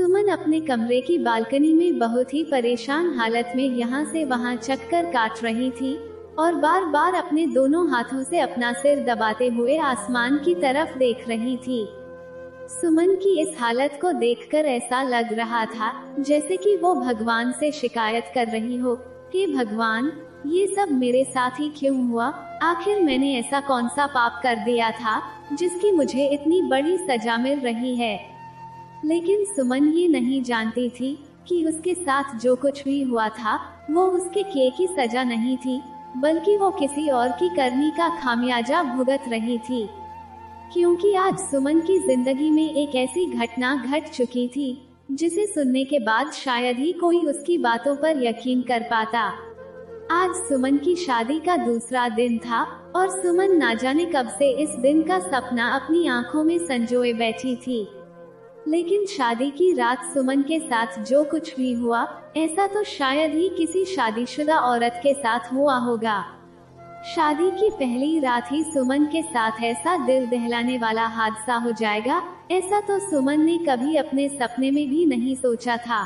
सुमन अपने कमरे की बालकनी में बहुत ही परेशान हालत में यहाँ से वहाँ चक्कर काट रही थी और बार बार अपने दोनों हाथों से अपना सिर दबाते हुए आसमान की तरफ देख रही थी। सुमन की इस हालत को देखकर ऐसा लग रहा था जैसे कि वो भगवान से शिकायत कर रही हो कि भगवान, ये सब मेरे साथ ही क्यों हुआ? आखिर मैंने ऐसा कौन सा पाप कर दिया था जिसकी मुझे इतनी बड़ी सजा मिल रही है? लेकिन सुमन ये नहीं जानती थी कि उसके साथ जो कुछ भी हुआ था वो उसके किए की सजा नहीं थी, बल्कि वो किसी और की करनी का खामियाजा भुगत रही थी। क्योंकि आज सुमन की जिंदगी में एक ऐसी घटना घट चुकी थी जिसे सुनने के बाद शायद ही कोई उसकी बातों पर यकीन कर पाता। आज सुमन की शादी का दूसरा दिन था और सुमन ना जाने कब से इस दिन का सपना अपनी आंखों में संजोए बैठी थी। लेकिन शादी की रात सुमन के साथ जो कुछ भी हुआ, ऐसा तो शायद ही किसी शादीशुदा औरत के साथ हुआ होगा। शादी की पहली रात ही सुमन के साथ ऐसा दिल दहलाने वाला हादसा हो जाएगा, ऐसा तो सुमन ने कभी अपने सपने में भी नहीं सोचा था।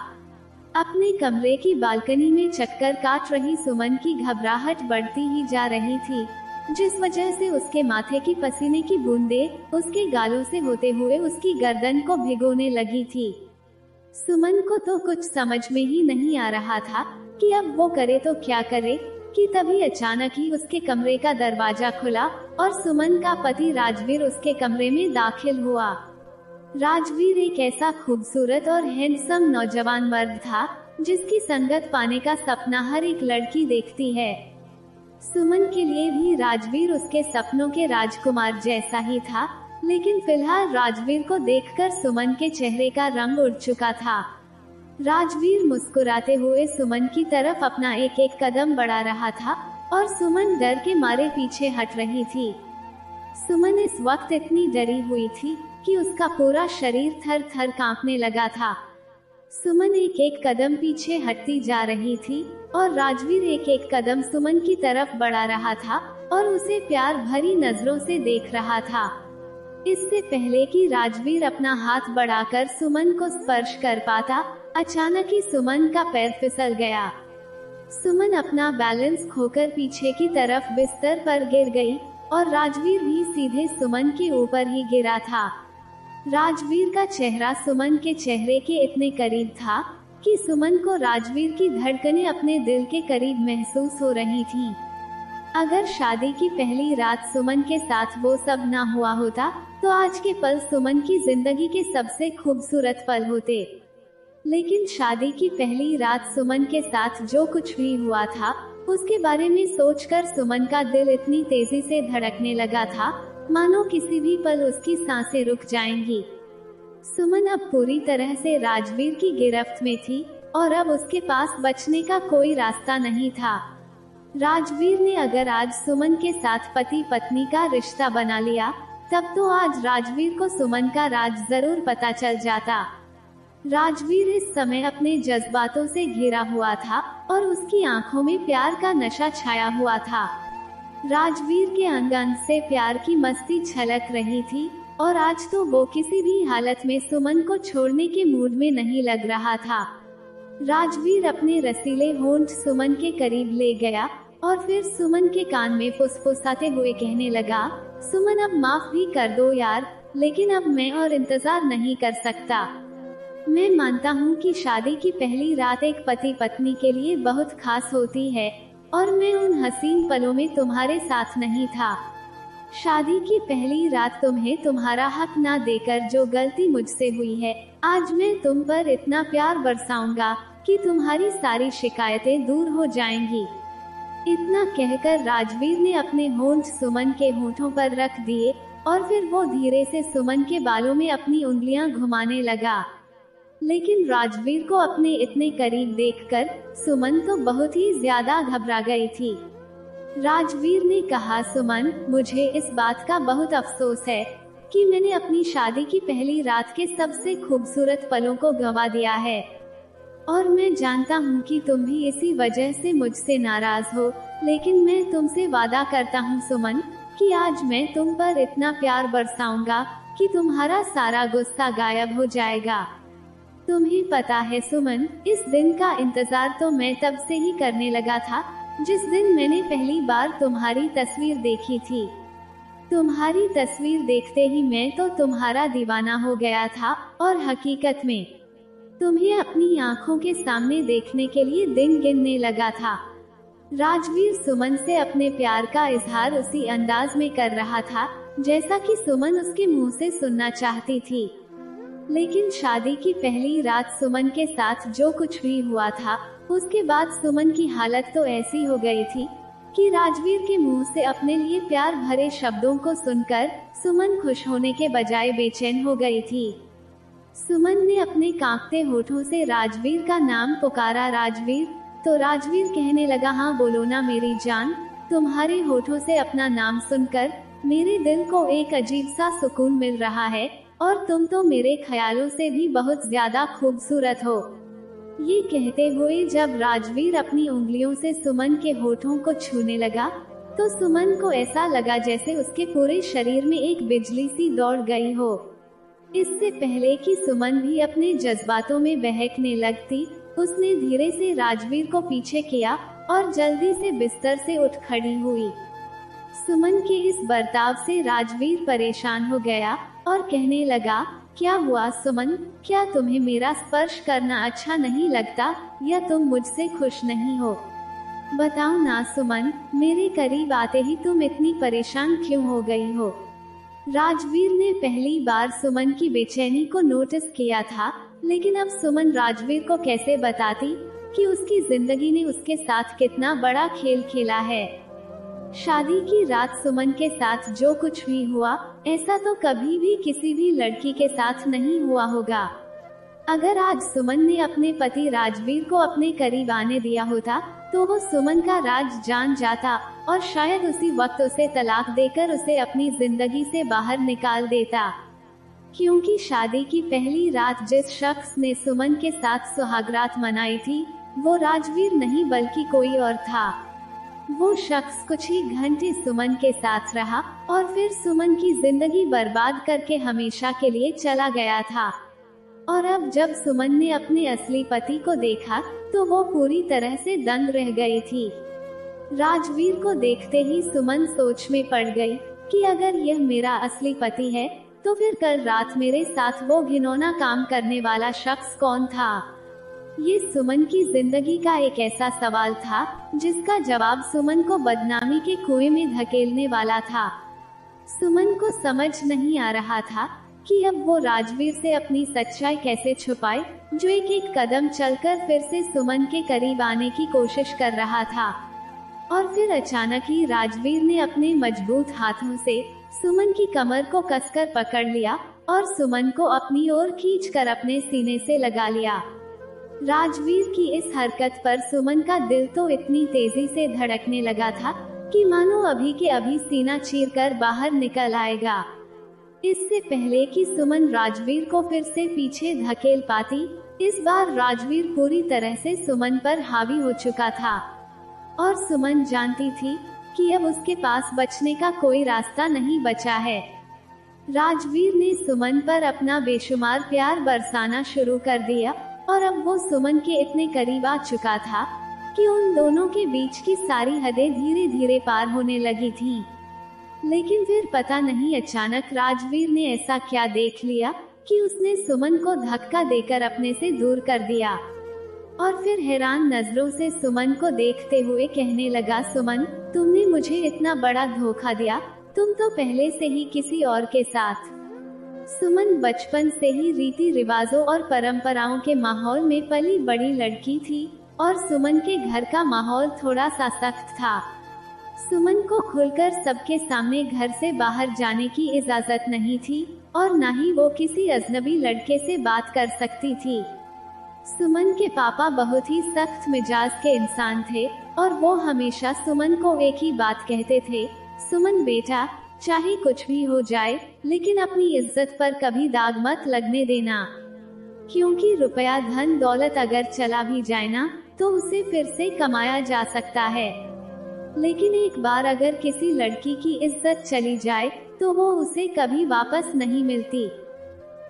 अपने कमरे की बालकनी में चक्कर काट रही सुमन की घबराहट बढ़ती ही जा रही थी, जिस वजह से उसके माथे की पसीने की बूंदें उसके गालों से होते हुए उसकी गर्दन को भिगोने लगी थी। सुमन को तो कुछ समझ में ही नहीं आ रहा था कि अब वो करे तो क्या करे, कि तभी अचानक ही उसके कमरे का दरवाजा खुला और सुमन का पति राजवीर उसके कमरे में दाखिल हुआ। राजवीर एक ऐसा खूबसूरत और हैंडसम नौजवान मर्द था जिसकी संगत पाने का सपना हर एक लड़की देखती है। सुमन के लिए भी राजवीर उसके सपनों के राजकुमार जैसा ही था, लेकिन फिलहाल राजवीर को देखकर सुमन के चेहरे का रंग उड़ चुका था। राजवीर मुस्कुराते हुए सुमन की तरफ अपना एक एक कदम बढ़ा रहा था और सुमन डर के मारे पीछे हट रही थी। सुमन इस वक्त इतनी डरी हुई थी कि उसका पूरा शरीर थर थर कांपने लगा था। सुमन एक एक कदम पीछे हटती जा रही थी और राजवीर एक एक कदम सुमन की तरफ बढ़ा रहा था और उसे प्यार भरी नजरों से देख रहा था। इससे पहले कि राजवीर अपना हाथ बढ़ाकर सुमन को स्पर्श कर पाता, अचानक ही सुमन का पैर फिसल गया। सुमन अपना बैलेंस खोकर पीछे की तरफ बिस्तर पर गिर गई और राजवीर भी सीधे सुमन के ऊपर ही गिरा था। राजवीर का चेहरा सुमन के चेहरे के इतने करीब था कि सुमन को राजवीर की धड़कनें अपने दिल के करीब महसूस हो रही थीं। अगर शादी की पहली रात सुमन के साथ वो सब ना हुआ होता तो आज के पल सुमन की जिंदगी के सबसे खूबसूरत पल होते। लेकिन शादी की पहली रात सुमन के साथ जो कुछ भी हुआ था उसके बारे में सोचकर सुमन का दिल इतनी तेजी से धड़कने लगा था मानो किसी भी पल उसकी सांसें रुक जाएंगी। सुमन अब पूरी तरह से राजवीर की गिरफ्त में थी और अब उसके पास बचने का कोई रास्ता नहीं था। राजवीर ने अगर आज सुमन के साथ पति पत्नी का रिश्ता बना लिया तब तो आज राजवीर को सुमन का राज जरूर पता चल जाता। राजवीर इस समय अपने जज्बातों से घिरा हुआ था और उसकी आंखों में प्यार का नशा छाया हुआ था। राजवीर के अंग अंग से प्यार की मस्ती छलक रही थी और आज तो वो किसी भी हालत में सुमन को छोड़ने के मूड में नहीं लग रहा था। राजवीर अपने रसीले होंठ सुमन के करीब ले गया और फिर सुमन के कान में फुसफुसाते हुए कहने लगा, सुमन अब माफ भी कर दो यार, लेकिन अब मैं और इंतजार नहीं कर सकता। मैं मानता हूँ कि शादी की पहली रात एक पति पत्नी के लिए बहुत खास होती है और मैं उन हसीन पलों में तुम्हारे साथ नहीं था। शादी की पहली रात तुम्हें तुम्हारा हक ना देकर जो गलती मुझसे हुई है, आज मैं तुम पर इतना प्यार बरसाऊंगा कि तुम्हारी सारी शिकायतें दूर हो जाएंगी। इतना कहकर राजवीर ने अपने होंठ सुमन के होंठों पर रख दिए और फिर वो धीरे से सुमन के बालों में अपनी उंगलियां घुमाने लगा। लेकिन राजवीर को अपने इतने करीब देखकर सुमन तो बहुत ही ज्यादा घबरा गई थी। राजवीर ने कहा, सुमन, मुझे इस बात का बहुत अफसोस है कि मैंने अपनी शादी की पहली रात के सबसे खूबसूरत पलों को गंवा दिया है और मैं जानता हूँ कि तुम भी इसी वजह से मुझसे नाराज हो, लेकिन मैं तुमसे वादा करता हूँ सुमन कि आज मैं तुम पर इतना प्यार बरसाऊंगा कि तुम्हारा सारा गुस्सा गायब हो जाएगा। तुम्हें पता है सुमन, इस दिन का इंतजार तो मैं तब से ही करने लगा था जिस दिन मैंने पहली बार तुम्हारी तस्वीर देखी थी। तुम्हारी तस्वीर देखते ही मैं तो तुम्हारा दीवाना हो गया था और हकीकत में तुम्हें अपनी आंखों के सामने देखने के लिए दिन गिनने लगा था। राजवीर सुमन से अपने प्यार का इजहार उसी अंदाज में कर रहा था जैसा कि सुमन उसके मुंह से सुनना चाहती थी। लेकिन शादी की पहली रात सुमन के साथ जो कुछ भी हुआ था, उसके बाद सुमन की हालत तो ऐसी हो गई थी कि राजवीर के मुंह से अपने लिए प्यार भरे शब्दों को सुनकर सुमन खुश होने के बजाय बेचैन हो गई थी। सुमन ने अपने कांपते होठों से राजवीर का नाम पुकारा, राजवीर। तो राजवीर कहने लगा, हाँ बोलो ना मेरी जान। तुम्हारे होठों से अपना नाम सुनकर मेरे दिल को एक अजीब सा सुकून मिल रहा है और तुम तो मेरे ख्यालों से भी बहुत ज्यादा खूबसूरत हो। ये कहते हुए जब राजवीर अपनी उंगलियों से सुमन के होठों को छूने लगा तो सुमन को ऐसा लगा जैसे उसके पूरे शरीर में एक बिजली सी दौड़ गई हो। इससे पहले कि सुमन भी अपने जज्बातों में बहकने लगती, उसने धीरे से राजवीर को पीछे किया और जल्दी से बिस्तर से उठ खड़ी हुई। सुमन के इस बर्ताव से राजवीर परेशान हो गया और कहने लगा, क्या हुआ सुमन, क्या तुम्हें मेरा स्पर्श करना अच्छा नहीं लगता या तुम मुझसे खुश नहीं हो? बताओ ना सुमन, मेरे करीब आते ही तुम इतनी परेशान क्यों हो गई हो? राजवीर ने पहली बार सुमन की बेचैनी को नोटिस किया था, लेकिन अब सुमन राजवीर को कैसे बताती कि उसकी जिंदगी ने उसके साथ कितना बड़ा खेल खेला है। शादी की रात सुमन के साथ जो कुछ भी हुआ, ऐसा तो कभी भी किसी भी लड़की के साथ नहीं हुआ होगा। अगर आज सुमन ने अपने पति राजवीर को अपने करीब आने दिया होता तो वो सुमन का राज जान जाता और शायद उसी वक्त उसे तलाक देकर उसे अपनी जिंदगी से बाहर निकाल देता। क्योंकि शादी की पहली रात जिस शख्स ने सुमन के साथ सुहागरात मनाई थी, वो राजवीर नहीं बल्कि कोई और था। वो शख्स कुछ ही घंटे सुमन के साथ रहा और फिर सुमन की जिंदगी बर्बाद करके हमेशा के लिए चला गया था। और अब जब सुमन ने अपने असली पति को देखा तो वो पूरी तरह से दंग रह गई थी। राजवीर को देखते ही सुमन सोच में पड़ गई कि अगर यह मेरा असली पति है तो फिर कल रात मेरे साथ वो घिनौना काम करने वाला शख्स कौन था? ये सुमन की जिंदगी का एक ऐसा सवाल था जिसका जवाब सुमन को बदनामी के कुएं में धकेलने वाला था। सुमन को समझ नहीं आ रहा था कि अब वो राजवीर से अपनी सच्चाई कैसे छुपाए, जो एक एक कदम चलकर फिर से सुमन के करीब आने की कोशिश कर रहा था। और फिर अचानक ही राजवीर ने अपने मजबूत हाथों से सुमन की कमर को कसकर पकड़ लिया और सुमन को अपनी ओर खींचकर अपने सीने से लगा लिया। राजवीर की इस हरकत पर सुमन का दिल तो इतनी तेजी से धड़कने लगा था कि मानो अभी के अभी सीना चीरकर बाहर निकल आएगा। इससे पहले कि सुमन राजवीर को फिर से पीछे धकेल पाती, इस बार राजवीर पूरी तरह से सुमन पर हावी हो चुका था और सुमन जानती थी कि अब उसके पास बचने का कोई रास्ता नहीं बचा है। राजवीर ने सुमन पर अपना बेशुमार प्यार बरसाना शुरू कर दिया और अब वो सुमन के इतने करीब आ चुका था कि उन दोनों के बीच की सारी हदें धीरे धीरे पार होने लगी थीं। लेकिन फिर पता नहीं अचानक राजवीर ने ऐसा क्या देख लिया कि उसने सुमन को धक्का देकर अपने से दूर कर दिया और फिर हैरान नजरों से सुमन को देखते हुए कहने लगा, सुमन, तुमने मुझे इतना बड़ा धोखा दिया, तुम तो पहले से ही किसी और के साथ। सुमन बचपन से ही रीति रिवाजों और परंपराओं के माहौल में पली बड़ी लड़की थी और सुमन के घर का माहौल थोड़ा सा सख्त था। सुमन को खुलकर सबके सामने घर से बाहर जाने की इजाजत नहीं थी और न ही वो किसी अजनबी लड़के से बात कर सकती थी। सुमन के पापा बहुत ही सख्त मिजाज के इंसान थे और वो हमेशा सुमन को एक ही बात कहते थे, सुमन बेटा, चाहे कुछ भी हो जाए लेकिन अपनी इज्जत पर कभी दाग मत लगने देना, क्योंकि रुपया धन दौलत अगर चला भी जाए ना तो उसे फिर से कमाया जा सकता है, लेकिन एक बार अगर किसी लड़की की इज्जत चली जाए तो वो उसे कभी वापस नहीं मिलती।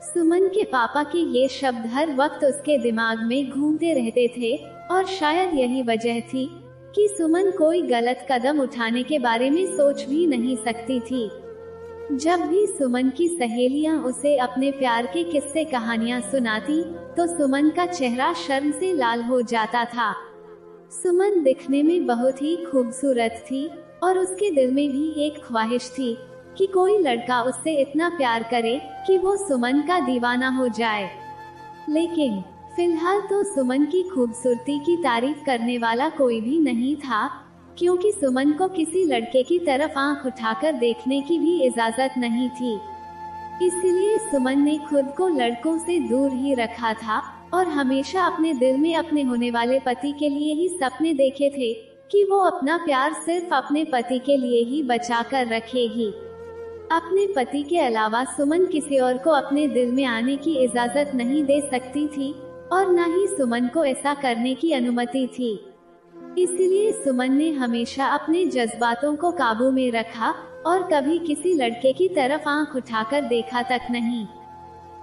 सुमन के पापा के ये शब्द हर वक्त उसके दिमाग में घूमते रहते थे और शायद यही वजह थी कि सुमन कोई गलत कदम उठाने के बारे में सोच भी नहीं सकती थी। जब भी सुमन की सहेलियां उसे अपने प्यार के किस्से कहानियां सुनाती तो सुमन का चेहरा शर्म से लाल हो जाता था। सुमन दिखने में बहुत ही खूबसूरत थी और उसके दिल में भी एक ख्वाहिश थी कि कोई लड़का उससे इतना प्यार करे कि वो सुमन का दीवाना हो जाए। लेकिन फिलहाल तो सुमन की खूबसूरती की तारीफ करने वाला कोई भी नहीं था, क्योंकि सुमन को किसी लड़के की तरफ आंख उठाकर देखने की भी इजाजत नहीं थी। इसलिए सुमन ने खुद को लड़कों से दूर ही रखा था और हमेशा अपने दिल में अपने होने वाले पति के लिए ही सपने देखे थे कि वो अपना प्यार सिर्फ अपने पति के लिए ही बचा कर रखेगी। अपने पति के अलावा सुमन किसी और को अपने दिल में आने की इजाजत नहीं दे सकती थी और न ही सुमन को ऐसा करने की अनुमति थी। इसलिए सुमन ने हमेशा अपने जज्बातों को काबू में रखा और कभी किसी लड़के की तरफ आंख उठाकर देखा तक नहीं।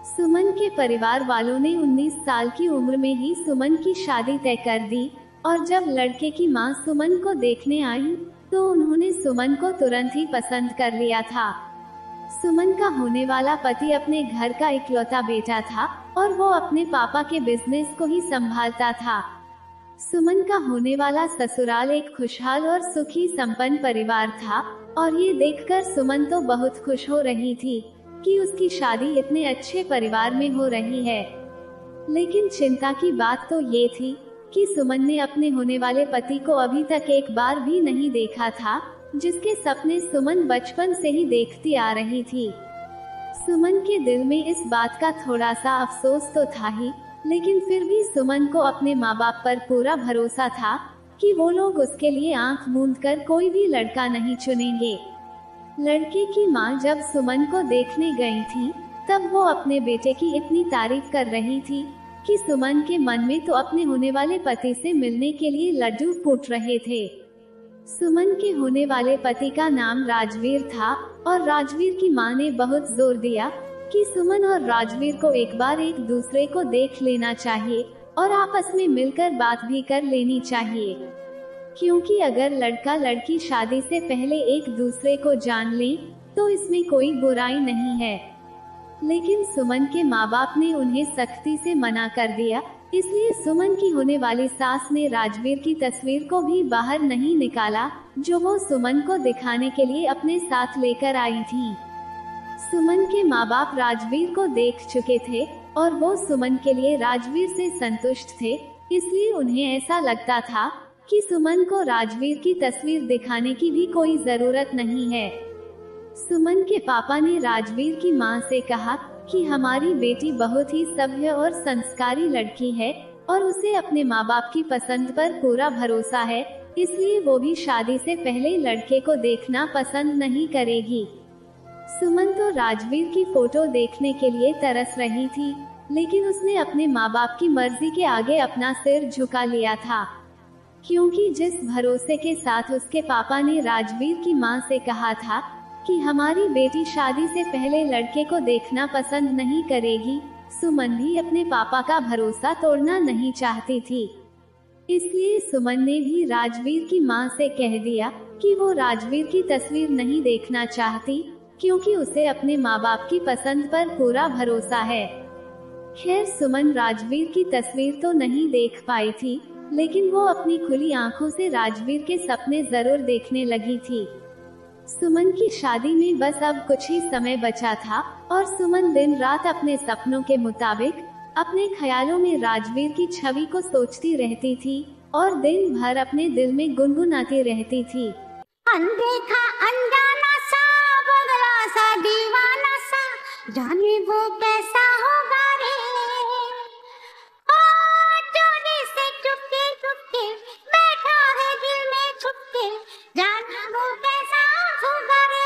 सुमन के परिवार वालों ने 19 साल की उम्र में ही सुमन की शादी तय कर दी और जब लड़के की मां सुमन को देखने आई तो उन्होंने सुमन को तुरंत ही पसंद कर लिया था। सुमन का होने वाला पति अपने घर का इकलौता बेटा था और वो अपने पापा के बिजनेस को ही संभालता था। सुमन का होने वाला ससुराल एक खुशहाल और सुखी संपन्न परिवार था और ये देखकर सुमन तो बहुत खुश हो रही थी कि उसकी शादी इतने अच्छे परिवार में हो रही है। लेकिन चिंता की बात तो ये थी कि सुमन ने अपने होने वाले पति को अभी तक एक बार भी नहीं देखा था, जिसके सपने सुमन बचपन से ही देखती आ रही थी। सुमन के दिल में इस बात का थोड़ा सा अफसोस तो था ही, लेकिन फिर भी सुमन को अपने माँ बाप पर पूरा भरोसा था कि वो लोग उसके लिए आंख मूंद कर कोई भी लड़का नहीं चुनेंगे। लड़के की माँ जब सुमन को देखने गई थी तब वो अपने बेटे की इतनी तारीफ कर रही थी कि सुमन के मन में तो अपने होने वाले पति से मिलने के लिए लड्डू फूट रहे थे। सुमन के होने वाले पति का नाम राजवीर था और राजवीर की मां ने बहुत जोर दिया कि सुमन और राजवीर को एक बार एक दूसरे को देख लेना चाहिए और आपस में मिलकर बात भी कर लेनी चाहिए, क्योंकि अगर लड़का लड़की शादी से पहले एक दूसरे को जान ले तो इसमें कोई बुराई नहीं है। लेकिन सुमन के माँ बाप ने उन्हें सख्ती से मना कर दिया, इसलिए सुमन की होने वाली सास ने राजवीर की तस्वीर को भी बाहर नहीं निकाला जो वो सुमन को दिखाने के लिए अपने साथ लेकर आई थी। सुमन के माँ बाप राजवीर को देख चुके थे और वो सुमन के लिए राजवीर से संतुष्ट थे, इसलिए उन्हें ऐसा लगता था कि सुमन को राजवीर की तस्वीर दिखाने की भी कोई जरूरत नहीं है। सुमन के पापा ने राजवीर की मां से कहा कि हमारी बेटी बहुत ही सभ्य और संस्कारी लड़की है और उसे अपने माँ बाप की पसंद पर पूरा भरोसा है, इसलिए वो भी शादी से पहले लड़के को देखना पसंद नहीं करेगी। सुमन तो राजवीर की फोटो देखने के लिए तरस रही थी, लेकिन उसने अपने माँ बाप की मर्जी के आगे अपना सिर झुका लिया था, क्योंकि जिस भरोसे के साथ उसके पापा ने राजवीर की मां से कहा था कि हमारी बेटी शादी से पहले लड़के को देखना पसंद नहीं करेगी, सुमन भी अपने पापा का भरोसा तोड़ना नहीं चाहती थी। इसलिए सुमन ने भी राजवीर की मां से कह दिया कि वो राजवीर की तस्वीर नहीं देखना चाहती, क्योंकि उसे अपने माँ बाप की पसंद पर पूरा भरोसा है। खैर सुमन राजवीर की तस्वीर तो नहीं देख पाई थी, लेकिन वो अपनी खुली आंखों से राजवीर के सपने जरूर देखने लगी थी। सुमन की शादी में बस अब कुछ ही समय बचा था और सुमन दिन रात अपने सपनों के मुताबिक अपने ख्यालों में राजवीर की छवि को सोचती रहती थी और दिन भर अपने दिल में गुनगुनाती रहती थी। अनदेखा अनजाना सा, बदला सा, दीवाना सा, जाने वो कैसा होगा रे। ओ चोरी से चुपके चुपके बैठा है दिल में छुपके, जाने वो कैसा होगा रे।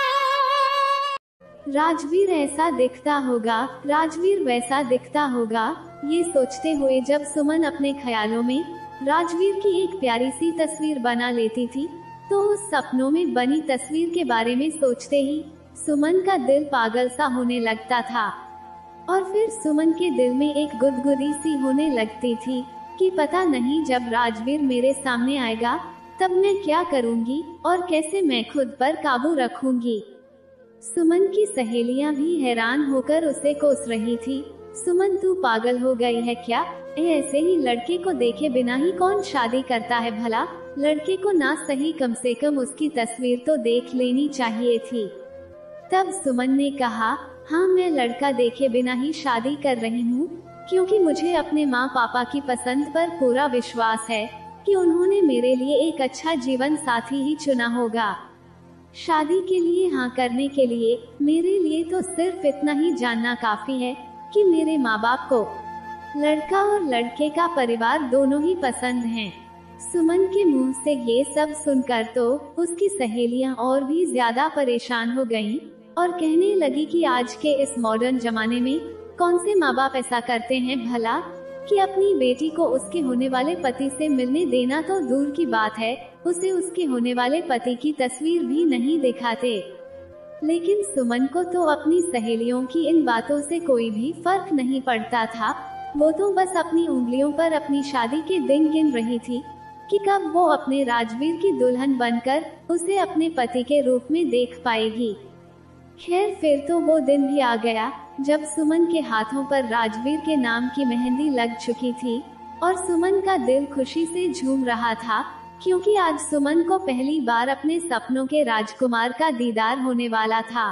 राजवीर ऐसा दिखता होगा, राजवीर वैसा दिखता होगा, ये सोचते हुए जब सुमन अपने ख्यालों में राजवीर की एक प्यारी सी तस्वीर बना लेती थी तो उस सपनों में बनी तस्वीर के बारे में सोचते ही सुमन का दिल पागल सा होने लगता था। और फिर सुमन के दिल में एक गुदगुदी सी होने लगती थी कि पता नहीं जब राजवीर मेरे सामने आएगा तब मैं क्या करूंगी और कैसे मैं खुद पर काबू रखूंगी। सुमन की सहेलियां भी हैरान होकर उसे कोस रही थी। सुमन, तू पागल हो गई है क्या? ऐसे ही लड़के को देखे बिना ही कौन शादी करता है भला? लड़के को ना सही कम से कम उसकी तस्वीर तो देख लेनी चाहिए थी। तब सुमन ने कहा, हाँ, मैं लड़का देखे बिना ही शादी कर रही हूँ, क्योंकि मुझे अपने माँ पापा की पसंद पर पूरा विश्वास है कि उन्होंने मेरे लिए एक अच्छा जीवन साथी ही चुना होगा। शादी के लिए हाँ करने के लिए मेरे लिए तो सिर्फ इतना ही जानना काफी है कि मेरे माँ बाप को लड़का और लड़के का परिवार दोनों ही पसंद हैं। सुमन के मुंह से ये सब सुनकर तो उसकी सहेलियां और भी ज्यादा परेशान हो गईं और कहने लगी कि आज के इस मॉडर्न जमाने में कौन से माँ बाप ऐसा करते हैं भला कि अपनी बेटी को उसके होने वाले पति से मिलने देना तो दूर की बात है, उसे उसके होने वाले पति की तस्वीर भी नहीं दिखाते। लेकिन सुमन को तो अपनी सहेलियों की इन बातों से कोई भी फर्क नहीं पड़ता था। वो तो बस अपनी उंगलियों पर अपनी शादी के दिन गिन रही थी कि कब वो अपने राजवीर की दुल्हन बनकर उसे अपने पति के रूप में देख पाएगी। खैर, फिर तो वो दिन भी आ गया जब सुमन के हाथों पर राजवीर के नाम की मेहंदी लग चुकी थी और सुमन का दिल खुशी से झूम रहा था, क्योंकि आज सुमन को पहली बार अपने सपनों के राजकुमार का दीदार होने वाला था।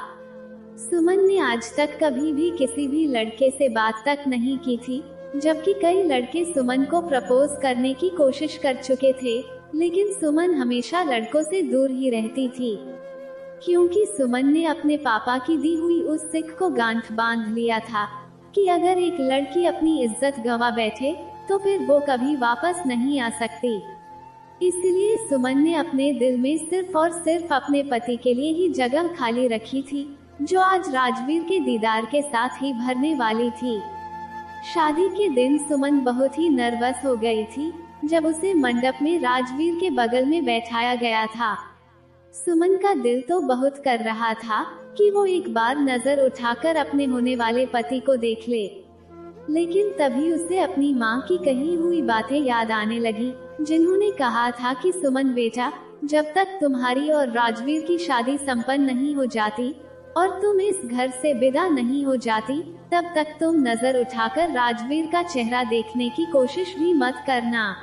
सुमन ने आज तक कभी भी किसी भी लड़के से बात तक नहीं की थी, जबकि कई लड़के सुमन को प्रपोज करने की कोशिश कर चुके थे, लेकिन सुमन हमेशा लड़कों से दूर ही रहती थी, क्योंकि सुमन ने अपने पापा की दी हुई उस सिक को गांठ बांध लिया था कि अगर एक लड़की अपनी इज्जत गंवा बैठे तो फिर वो कभी वापस नहीं आ सकती। इसलिए सुमन ने अपने दिल में सिर्फ और सिर्फ अपने पति के लिए ही जगह खाली रखी थी, जो आज राजवीर के दीदार के साथ ही भरने वाली थी। शादी के दिन सुमन बहुत ही नर्वस हो गई थी जब उसे मंडप में राजवीर के बगल में बैठाया गया था। सुमन का दिल तो बहुत कर रहा था कि वो एक बार नजर उठाकर अपने होने वाले पति को देख ले, लेकिन तभी उसे अपनी माँ की कही हुई बातें याद आने लगी, जिन्होंने कहा था कि सुमन बेटा, जब तक तुम्हारी और राजवीर की शादी संपन्न नहीं हो जाती और तुम इस घर से विदा नहीं हो जाती, तब तक तुम नजर उठाकर राजवीर का चेहरा देखने की कोशिश भी मत करना।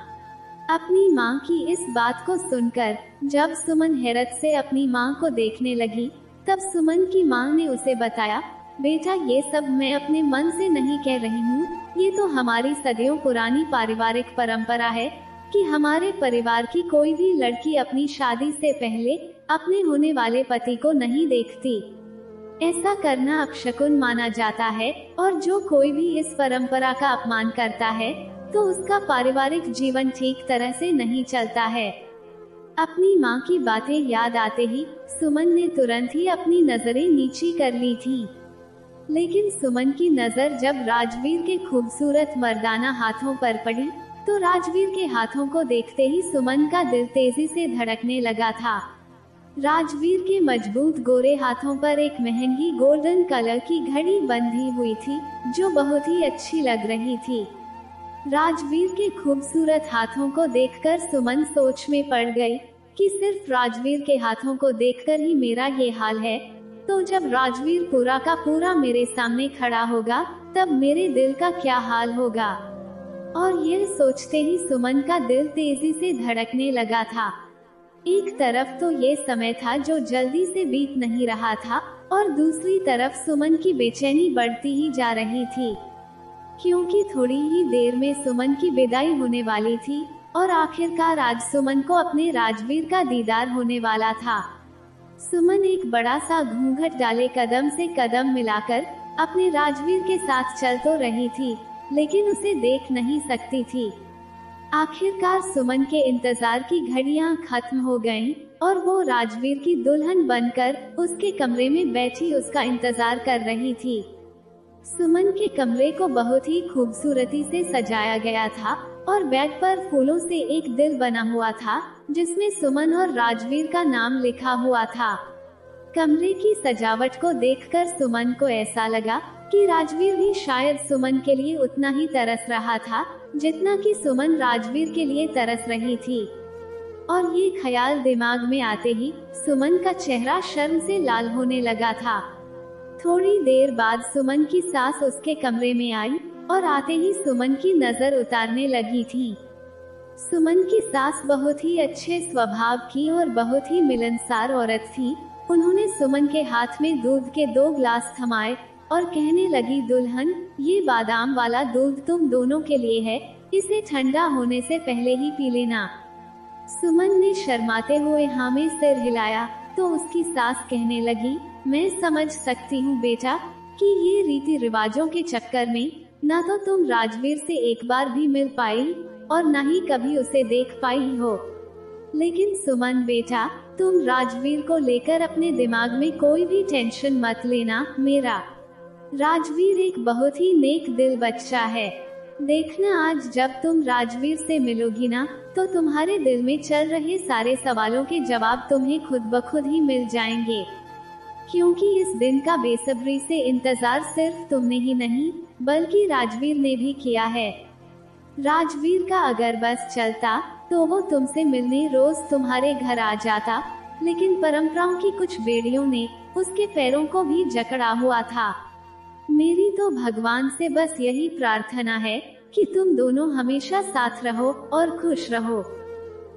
अपनी माँ की इस बात को सुनकर जब सुमन हैरत से अपनी माँ को देखने लगी, तब सुमन की माँ ने उसे बताया, बेटा, ये सब मैं अपने मन से नहीं कह रही हूँ, ये तो हमारी सदियों पुरानी पारिवारिक परंपरा है कि हमारे परिवार की कोई भी लड़की अपनी शादी से पहले अपने होने वाले पति को नहीं देखती। ऐसा करना अपशकुन माना जाता है और जो कोई भी इस परंपरा का अपमान करता है तो उसका पारिवारिक जीवन ठीक तरह से नहीं चलता है। अपनी माँ की बातें याद आते ही सुमन ने तुरंत ही अपनी नजरें नीची कर ली थी, लेकिन सुमन की नजर जब राजवीर के खूबसूरत मर्दाना हाथों पर पड़ी तो राजवीर के हाथों को देखते ही सुमन का दिल तेजी से धड़कने लगा था। राजवीर के मजबूत गोरे हाथों पर एक महंगी गोल्डन कलर की घड़ी बंधी हुई थी, जो बहुत ही अच्छी लग रही थी। राजवीर के खूबसूरत हाथों को देखकर सुमन सोच में पड़ गई कि सिर्फ राजवीर के हाथों को देखकर ही मेरा ये हाल है, तो जब राजवीर पूरा का पूरा मेरे सामने खड़ा होगा तब मेरे दिल का क्या हाल होगा। और यह सोचते ही सुमन का दिल तेजी से धड़कने लगा था। एक तरफ तो ये समय था जो जल्दी से बीत नहीं रहा था और दूसरी तरफ सुमन की बेचैनी बढ़ती ही जा रही थी, क्योंकि थोड़ी ही देर में सुमन की विदाई होने वाली थी और आखिरकार आज सुमन को अपने राजवीर का दीदार होने वाला था। सुमन एक बड़ा सा घूंघट डाले कदम से कदम मिलाकर अपने राजवीर के साथ चल तो रही थी, लेकिन उसे देख नहीं सकती थी। आखिरकार सुमन के इंतजार की घड़ियां खत्म हो गईं और वो राजवीर की दुल्हन बनकर उसके कमरे में बैठी उसका इंतजार कर रही थी। सुमन के कमरे को बहुत ही खूबसूरती से सजाया गया था और बेड पर फूलों से एक दिल बना हुआ था, जिसमें सुमन और राजवीर का नाम लिखा हुआ था। कमरे की सजावट को देखकर सुमन को ऐसा लगा कि राजवीर भी शायद सुमन के लिए उतना ही तरस रहा था जितना कि सुमन राजवीर के लिए तरस रही थी। और ये ख्याल दिमाग में आते ही सुमन का चेहरा शर्म से लाल होने लगा था। थोड़ी देर बाद सुमन की सास उसके कमरे में आई और आते ही सुमन की नजर उतारने लगी थी। सुमन की सास बहुत ही अच्छे स्वभाव की और बहुत ही मिलनसार औरत थी। उन्होंने सुमन के हाथ में दूध के 2 ग्लास थमाए और कहने लगी, दुल्हन, ये बादाम वाला दूध तुम दोनों के लिए है, इसे ठंडा होने से पहले ही पी लेना। सुमन ने शर्माते हुए हाँ में सिर हिलाया तो उसकी सास कहने लगी, मैं समझ सकती हूँ बेटा कि ये रीति रिवाजों के चक्कर में ना तो तुम राजवीर से एक बार भी मिल पाई और न ही कभी उसे देख पाई हो। लेकिन सुमन बेटा, तुम राजवीर को लेकर अपने दिमाग में कोई भी टेंशन मत लेना। मेरा राजवीर एक बहुत ही नेक दिल बच्चा है। देखना, आज जब तुम राजवीर से मिलोगी ना तो तुम्हारे दिल में चल रहे सारे सवालों के जवाब तुम्हें खुद ब खुद ही मिल जाएंगे, क्योंकि इस दिन का बेसब्री से इंतजार सिर्फ तुमने ही नहीं बल्कि राजवीर ने भी किया है। राजवीर का अगर बस चलता तो वो तुमसे मिलने रोज तुम्हारे घर आ जाता, लेकिन परंपराओं की कुछ बेड़ियों ने उसके पैरों को भी जकड़ा हुआ था। मेरी तो भगवान से बस यही प्रार्थना है कि तुम दोनों हमेशा साथ रहो और खुश रहो।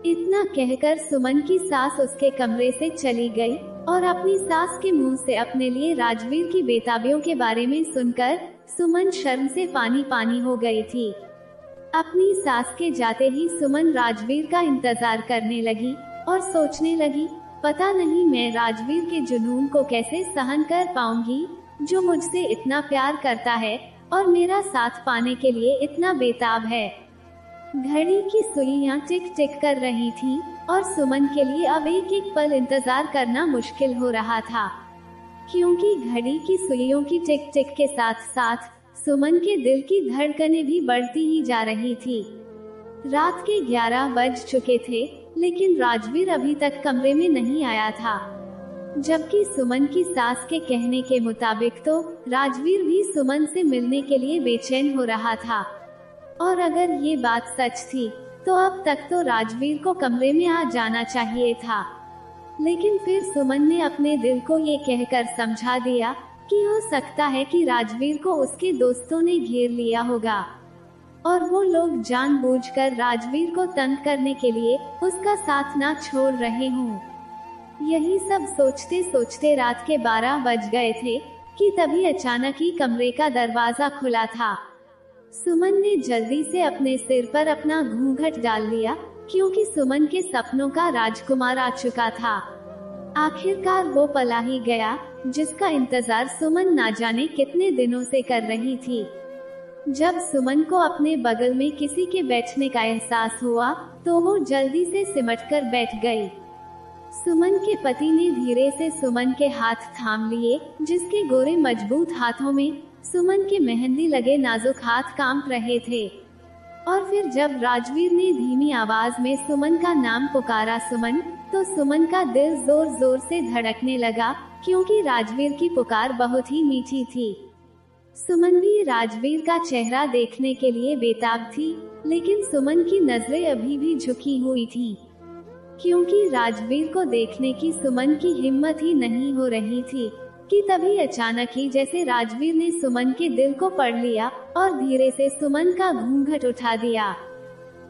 इतना कहकर सुमन की सास उसके कमरे से चली गई और अपनी सास के मुंह से अपने लिए राजवीर की बेताबियों के बारे में सुनकर सुमन शर्म से पानी पानी हो गई थी। अपनी सास के जाते ही सुमन राजवीर का इंतजार करने लगी और सोचने लगी, पता नहीं मैं राजवीर के जुनून को कैसे सहन कर पाऊंगी, जो मुझसे इतना प्यार करता है और मेरा साथ पाने के लिए इतना बेताब है। घड़ी की सुइयां टिक टिक कर रही थी और सुमन के लिए अब एक एक पल इंतजार करना मुश्किल हो रहा था, क्योंकि घड़ी की सुइयों की टिक टिक के साथ साथ सुमन के दिल की धड़कनें भी बढ़ती ही जा रही थी। रात के 11 बज चुके थे, लेकिन राजवीर अभी तक कमरे में नहीं आया था, जबकि सुमन की सास के कहने के मुताबिक तो राजवीर भी सुमन से मिलने के लिए बेचैन हो रहा था। और अगर ये बात सच थी तो अब तक तो राजवीर को कमरे में आ जाना चाहिए था। लेकिन फिर सुमन ने अपने दिल को ये कहकर समझा दिया कि हो सकता है कि राजवीर को उसके दोस्तों ने घेर लिया होगा और वो लोग जानबूझकर राजवीर को तंग करने के लिए उसका साथ ना छोड़ रहे हों। यही सब सोचते सोचते रात के 12 बज गए थे कि तभी अचानक ही कमरे का दरवाजा खुला था। सुमन ने जल्दी से अपने सिर पर अपना घूंघट डाल लिया, क्योंकि सुमन के सपनों का राजकुमार आ चुका था। आखिरकार वो पला ही गया जिसका इंतजार सुमन ना जाने कितने दिनों से कर रही थी। जब सुमन को अपने बगल में किसी के बैठने का एहसास हुआ तो वो जल्दी से सिमटकर बैठ गई। सुमन के पति ने धीरे से सुमन के हाथ थाम लिए, जिसके गोरे मजबूत हाथों में सुमन के मेहंदी लगे नाजुक हाथ कांप रहे थे। और फिर जब राजवीर ने धीमी आवाज में सुमन का नाम पुकारा सुमन, तो सुमन का दिल जोर जोर से धड़कने लगा, क्योंकि राजवीर की पुकार बहुत ही मीठी थी। सुमन भी राजवीर का चेहरा देखने के लिए बेताब थी, लेकिन सुमन की नजरें अभी भी झुकी हुई थी, क्योंकि राजवीर को देखने की सुमन की हिम्मत ही नहीं हो रही थी कि तभी अचानक ही जैसे राजवीर ने सुमन के दिल को पढ़ लिया और धीरे से सुमन का घूंघट उठा दिया।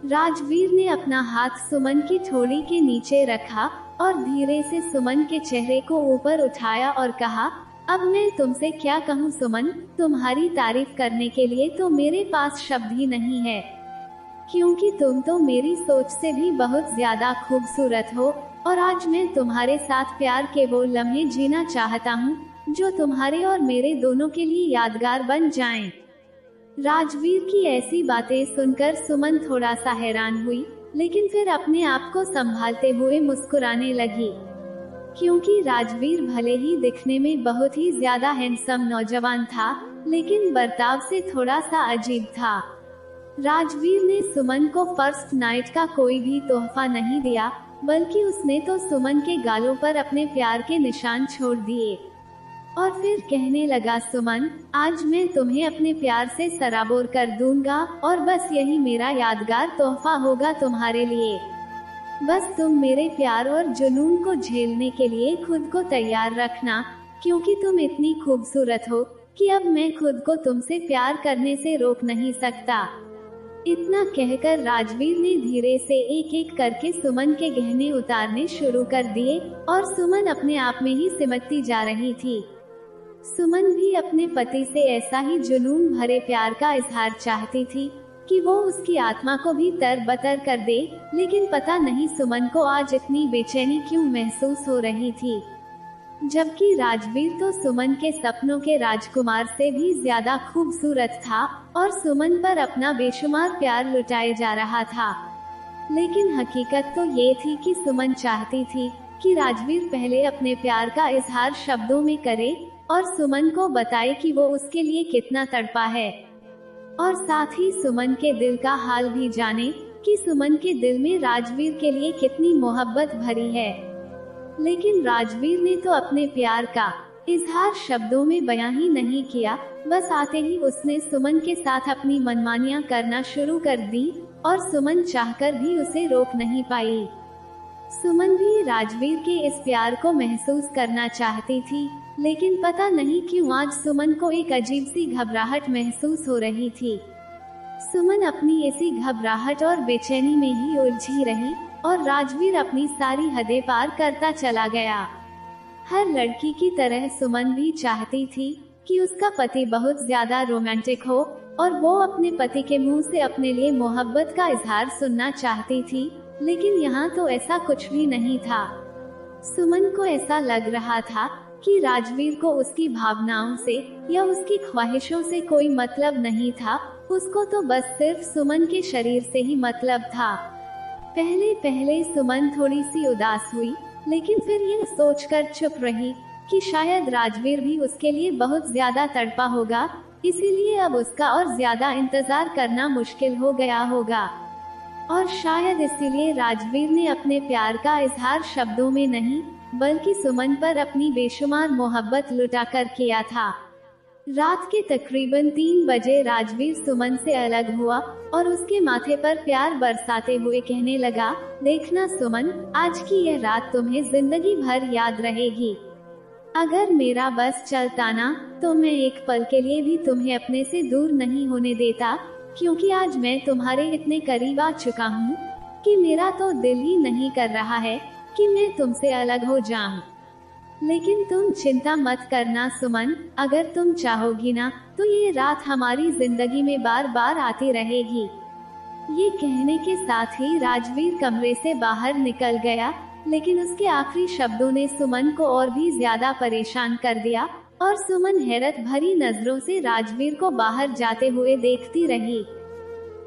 राजवीर ने अपना हाथ सुमन की ठोड़ी के नीचे रखा और धीरे से सुमन के चेहरे को ऊपर उठाया और कहा, अब मैं तुमसे क्या कहूँ सुमन, तुम्हारी तारीफ करने के लिए तो मेरे पास शब्द ही नहीं है, क्योंकि तुम तो मेरी सोच से भी बहुत ज्यादा खूबसूरत हो और आज मैं तुम्हारे साथ प्यार के वो लम्हे जीना चाहता हूँ जो तुम्हारे और मेरे दोनों के लिए यादगार बन जाएं। राजवीर की ऐसी बातें सुनकर सुमन थोड़ा सा हैरान हुई, लेकिन फिर अपने आप को संभालते हुए मुस्कुराने लगी, क्योंकि राजवीर भले ही दिखने में बहुत ही ज्यादा हैंडसम नौजवान था, लेकिन बर्ताव से थोड़ा सा अजीब था। राजवीर ने सुमन को फर्स्ट नाइट का कोई भी तोहफा नहीं दिया, बल्कि उसने तो सुमन के गालों पर अपने प्यार के निशान छोड़ दिए। और फिर कहने लगा, सुमन, आज मैं तुम्हें अपने प्यार से सराबोर कर दूंगा और बस यही मेरा यादगार तोहफा होगा तुम्हारे लिए। बस तुम मेरे प्यार और जुनून को झेलने के लिए खुद को तैयार रखना, क्योंकि तुम इतनी खूबसूरत हो कि अब मैं खुद को तुमसे प्यार करने से रोक नहीं सकता। इतना कहकर राजवीर ने धीरे से एक एक करके सुमन के गहने उतारने शुरू कर दिए और सुमन अपने आप में ही सिमटती जा रही थी। सुमन भी अपने पति से ऐसा ही जुनून भरे प्यार का इजहार चाहती थी कि वो उसकी आत्मा को भी तरबतर कर दे, लेकिन पता नहीं सुमन को आज इतनी बेचैनी क्यों महसूस हो रही थी, जबकि राजवीर तो सुमन के सपनों के राजकुमार से भी ज्यादा खूबसूरत था और सुमन पर अपना बेशुमार प्यार लुटाए जा रहा था। लेकिन हकीकत तो ये थी कि सुमन चाहती थी कि राजवीर पहले अपने प्यार का इजहार शब्दों में करे और सुमन को बताए कि वो उसके लिए कितना तड़पा है, और साथ ही सुमन के दिल का हाल भी जाने कि सुमन के दिल में राजवीर के लिए कितनी मोहब्बत भरी है। लेकिन राजवीर ने तो अपने प्यार का इजहार शब्दों में बयां ही नहीं किया, बस आते ही उसने सुमन के साथ अपनी मनमानियां करना शुरू कर दी और सुमन चाहकर भी उसे रोक नहीं पाई। सुमन भी राजवीर के इस प्यार को महसूस करना चाहती थी, लेकिन पता नहीं क्यों आज सुमन को एक अजीब सी घबराहट महसूस हो रही थी। सुमन अपनी ऐसी घबराहट और बेचैनी में ही उलझी रही और राजवीर अपनी सारी हदें पार करता चला गया। हर लड़की की तरह सुमन भी चाहती थी कि उसका पति बहुत ज्यादा रोमांटिक हो और वो अपने पति के मुंह से अपने लिए मोहब्बत का इजहार सुनना चाहती थी, लेकिन यहाँ तो ऐसा कुछ भी नहीं था। सुमन को ऐसा लग रहा था कि राजवीर को उसकी भावनाओं से या उसकी ख्वाहिशों से कोई मतलब नहीं था, उसको तो बस सिर्फ सुमन के शरीर से ही मतलब था। पहले पहले सुमन थोड़ी सी उदास हुई, लेकिन फिर यह सोचकर चुप रही कि शायद राजवीर भी उसके लिए बहुत ज्यादा तड़पा होगा, इसीलिए अब उसका और ज्यादा इंतजार करना मुश्किल हो गया होगा। और शायद इसीलिए राजवीर ने अपने प्यार का इजहार शब्दों में नहीं बल्कि सुमन पर अपनी बेशुमार मोहब्बत लुटाकर किया था। रात के तकरीबन 3 बजे राजवीर सुमन से अलग हुआ और उसके माथे पर प्यार बरसाते हुए कहने लगा, देखना सुमन, आज की यह रात तुम्हें जिंदगी भर याद रहेगी। अगर मेरा बस चलता ना तो मैं एक पल के लिए भी तुम्हें अपने से दूर नहीं होने देता, क्योंकि आज मैं तुम्हारे इतने करीब आ चुका हूँ कि मेरा तो दिल ही नहीं कर रहा है कि मैं तुमसे अलग हो जाऊं। लेकिन तुम चिंता मत करना सुमन, अगर तुम चाहोगी ना तो ये रात हमारी जिंदगी में बार बार आती रहेगी। ये कहने के साथ ही राजवीर कमरे से बाहर निकल गया, लेकिन उसके आखिरी शब्दों ने सुमन को और भी ज्यादा परेशान कर दिया और सुमन हैरत भरी नजरों से राजवीर को बाहर जाते हुए देखती रही,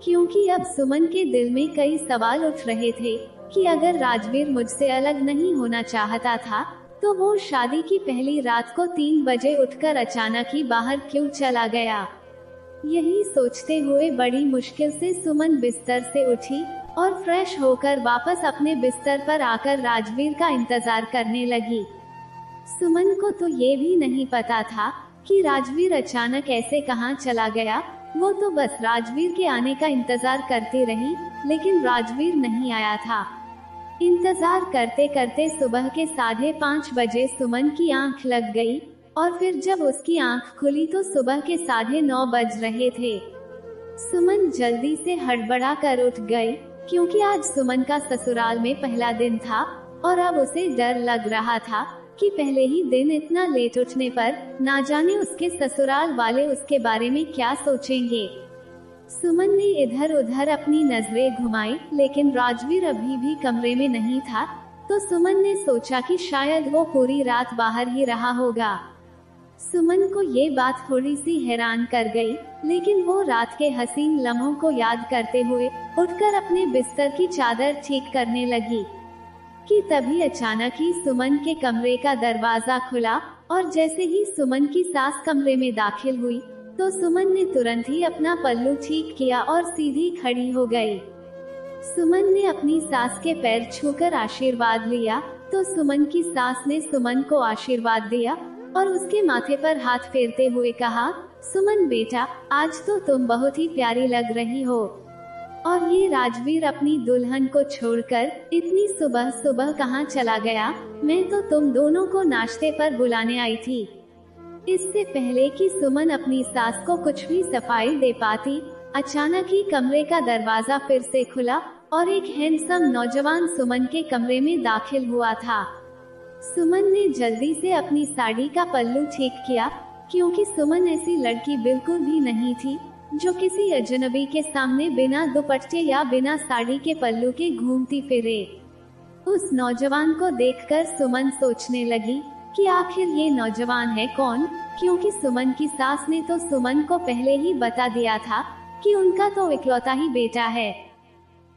क्योंकि अब सुमन के दिल में कई सवाल उठ रहे थे कि अगर राजवीर मुझसे अलग नहीं होना चाहता था तो वो शादी की पहली रात को 3 बजे उठकर अचानक ही बाहर क्यों चला गया। यही सोचते हुए बड़ी मुश्किल से सुमन बिस्तर से उठी और फ्रेश होकर वापस अपने बिस्तर पर आकर राजवीर का इंतजार करने लगी। सुमन को तो ये भी नहीं पता था कि राजवीर अचानक ऐसे कहाँ चला गया। वो तो बस राजवीर के आने का इंतजार करती रही, लेकिन राजवीर नहीं आया था। इंतजार करते करते सुबह के 5:30 बजे सुमन की आंख लग गई और फिर जब उसकी आंख खुली तो सुबह के 9:30 बज रहे थे। सुमन जल्दी से हड़बड़ा कर उठ गई, क्योंकि आज सुमन का ससुराल में पहला दिन था और अब उसे डर लग रहा था कि पहले ही दिन इतना लेट उठने पर ना जाने उसके ससुराल वाले उसके बारे में क्या सोचेंगे। सुमन ने इधर उधर अपनी नजरें घुमाई, लेकिन राजवीर अभी भी कमरे में नहीं था, तो सुमन ने सोचा कि शायद वो पूरी रात बाहर ही रहा होगा। सुमन को ये बात थोड़ी सी हैरान कर गई, लेकिन वो रात के हसीन लम्हों को याद करते हुए उठकर अपने बिस्तर की चादर ठीक करने लगी कि तभी अचानक ही सुमन के कमरे का दरवाजा खुला और जैसे ही सुमन की सास कमरे में दाखिल हुई तो सुमन ने तुरंत ही अपना पल्लू ठीक किया और सीधी खड़ी हो गई। सुमन ने अपनी सास के पैर छूकर आशीर्वाद लिया तो सुमन की सास ने सुमन को आशीर्वाद दिया और उसके माथे पर हाथ फेरते हुए कहा, सुमन बेटा, आज तो तुम बहुत ही प्यारी लग रही हो। और ये राजवीर अपनी दुल्हन को छोड़कर इतनी सुबह सुबह कहाँ चला गया? मैं तो तुम दोनों को नाश्ते पर बुलाने आई थी। इससे पहले कि सुमन अपनी सास को कुछ भी सफाई दे पाती, अचानक ही कमरे का दरवाजा फिर से खुला और एक हैंडसम नौजवान सुमन के कमरे में दाखिल हुआ था। सुमन ने जल्दी से अपनी साड़ी का पल्लू ठीक किया, क्योंकि सुमन ऐसी लड़की बिल्कुल भी नहीं थी जो किसी अजनबी के सामने बिना दुपट्टे या बिना साड़ी के पल्लू के घूमती फिरे। उस नौजवान को देखकर सुमन सोचने लगी कि आखिर ये नौजवान है कौन, क्योंकि सुमन की सास ने तो सुमन को पहले ही बता दिया था कि उनका तो इकलौता ही बेटा है,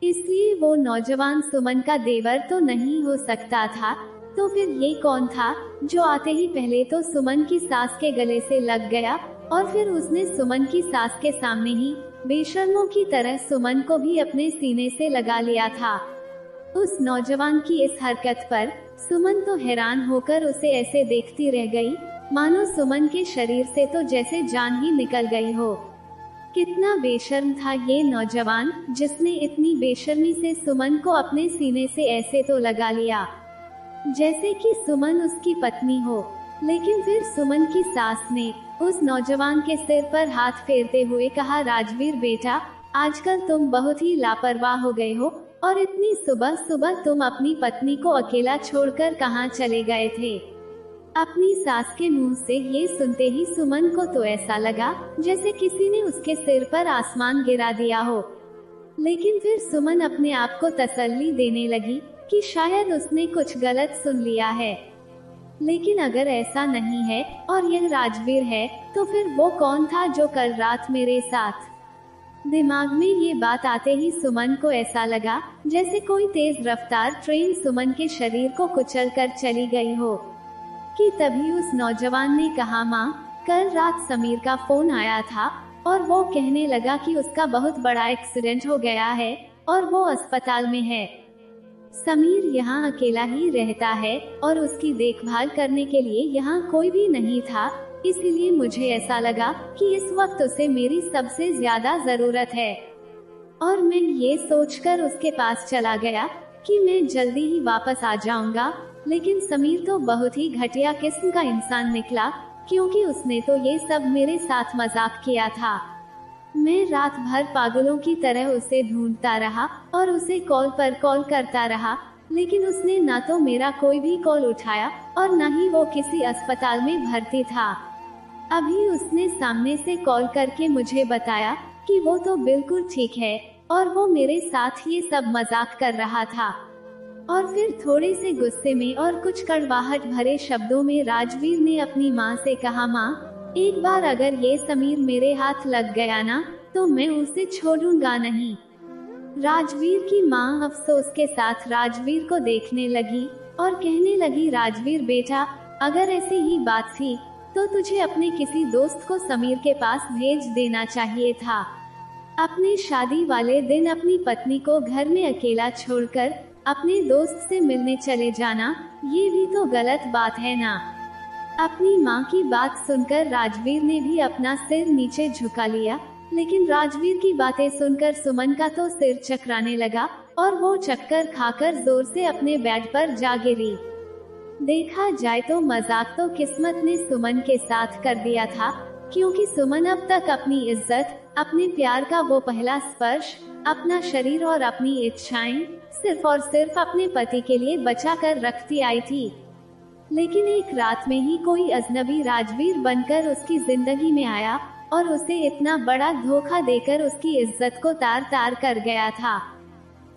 इसलिए वो नौजवान सुमन का देवर तो नहीं हो सकता था। तो फिर ये कौन था जो आते ही पहले तो सुमन की सास के गले से लग गया और फिर उसने सुमन की सास के सामने ही बेशर्मों की तरह सुमन को भी अपने सीने से लगा लिया था। उस नौजवान की इस हरकत पर सुमन तो हैरान होकर उसे ऐसे देखती रह गई, मानो सुमन के शरीर से तो जैसे जान ही निकल गई हो। कितना बेशर्म था ये नौजवान, जिसने इतनी बेशर्मी से सुमन को अपने सीने से ऐसे तो लगा लिया जैसे कि सुमन उसकी पत्नी हो। लेकिन फिर सुमन की सास ने उस नौजवान के सिर पर हाथ फेरते हुए कहा, राजवीर बेटा, आजकल तुम बहुत ही लापरवाह हो गए हो और इतनी सुबह सुबह तुम अपनी पत्नी को अकेला छोड़कर कहाँ चले गए थे? अपनी सास के मुंह से ये सुनते ही सुमन को तो ऐसा लगा जैसे किसी ने उसके सिर पर आसमान गिरा दिया हो। लेकिन फिर सुमन अपने आप को तसल्ली देने लगी कि शायद उसने कुछ गलत सुन लिया है। लेकिन अगर ऐसा नहीं है और यह राजवीर है, तो फिर वो कौन था जो कल रात मेरे साथ? दिमाग में ये बात आते ही सुमन को ऐसा लगा जैसे कोई तेज रफ्तार ट्रेन सुमन के शरीर को कुचल कर चली गई हो कि तभी उस नौजवान ने कहा, माँ, कल रात समीर का फोन आया था और वो कहने लगा कि उसका बहुत बड़ा एक्सीडेंट हो गया है और वो अस्पताल में है। समीर यहाँ अकेला ही रहता है और उसकी देखभाल करने के लिए यहाँ कोई भी नहीं था, इसलिए मुझे ऐसा लगा कि इस वक्त उसे मेरी सबसे ज्यादा जरूरत है। और मैं ये सोचकर उसके पास चला गया कि मैं जल्दी ही वापस आ जाऊंगा। लेकिन समीर तो बहुत ही घटिया किस्म का इंसान निकला, क्योंकि उसने तो ये सब मेरे साथ मजाक किया था। मैं रात भर पागलों की तरह उसे ढूंढता रहा और उसे कॉल पर कॉल करता रहा, लेकिन उसने ना तो मेरा कोई भी कॉल उठाया और ना ही वो किसी अस्पताल में भर्ती था। अभी उसने सामने से कॉल करके मुझे बताया कि वो तो बिल्कुल ठीक है और वो मेरे साथ ये सब मजाक कर रहा था। और फिर थोड़े से गुस्से में और कुछ कड़वाहट भरे शब्दों में राजवीर ने अपनी माँ से कहा, माँ, एक बार अगर ये समीर मेरे हाथ लग गया ना, तो मैं उसे छोड़ूंगा नहीं। राजवीर की माँ अफसोस के साथ राजवीर को देखने लगी और कहने लगी, राजवीर बेटा, अगर ऐसी ही बात थी तो तुझे अपने किसी दोस्त को समीर के पास भेज देना चाहिए था। अपने शादी वाले दिन अपनी पत्नी को घर में अकेला छोड़कर अपने दोस्त से मिलने चले जाना, ये भी तो गलत बात है ना। अपनी माँ की बात सुनकर राजवीर ने भी अपना सिर नीचे झुका लिया, लेकिन राजवीर की बातें सुनकर सुमन का तो सिर चकराने लगा और वो चक्कर खाकर जोर से अपने बेड पर जा गिरी। देखा जाए तो मजाक तो किस्मत ने सुमन के साथ कर दिया था, क्योंकि सुमन अब तक अपनी इज्जत, अपने प्यार का वो पहला स्पर्श, अपना शरीर और अपनी इच्छाएं सिर्फ और सिर्फ अपने पति के लिए बचा कर रखती आई थी। लेकिन एक रात में ही कोई अजनबी राजवीर बनकर उसकी जिंदगी में आया और उसे इतना बड़ा धोखा देकर उसकी इज्जत को तार तार कर गया था।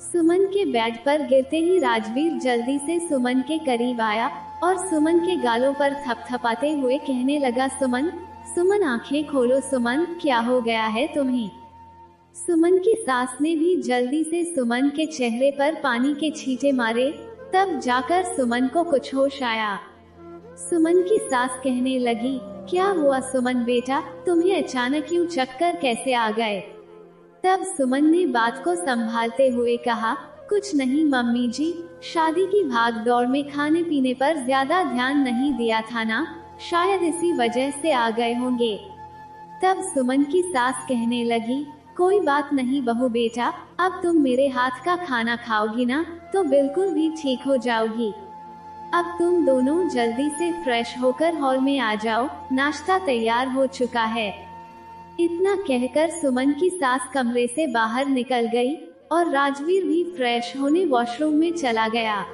सुमन के बेड पर गिरते ही राजवीर जल्दी से सुमन के करीब आया और सुमन के गालों पर थपथपाते हुए कहने लगा, सुमन, सुमन, आंखें खोलो सुमन, क्या हो गया है तुम्हें? सुमन की सास ने भी जल्दी से सुमन के चेहरे पर पानी के छींटे मारे, तब जाकर सुमन को कुछ होश आया। सुमन की सास कहने लगी, क्या हुआ सुमन बेटा, तुम्हें अचानक यूं चक्कर कैसे आ गए? तब सुमन ने बात को संभालते हुए कहा, कुछ नहीं मम्मी जी, शादी की भाग दौड़ में खाने पीने पर ज्यादा ध्यान नहीं दिया था ना, शायद इसी वजह से आ गए होंगे। तब सुमन की सास कहने लगी, कोई बात नहीं बहू बेटा, अब तुम मेरे हाथ का खाना खाओगी ना तो बिल्कुल भी ठीक हो जाओगी। अब तुम दोनों जल्दी से फ्रेश होकर हॉल में आ जाओ, नाश्ता तैयार हो चुका है। इतना कहकर सुमन की सास कमरे से बाहर निकल गई और राजवीर भी फ्रेश होने वॉशरूम में चला गया।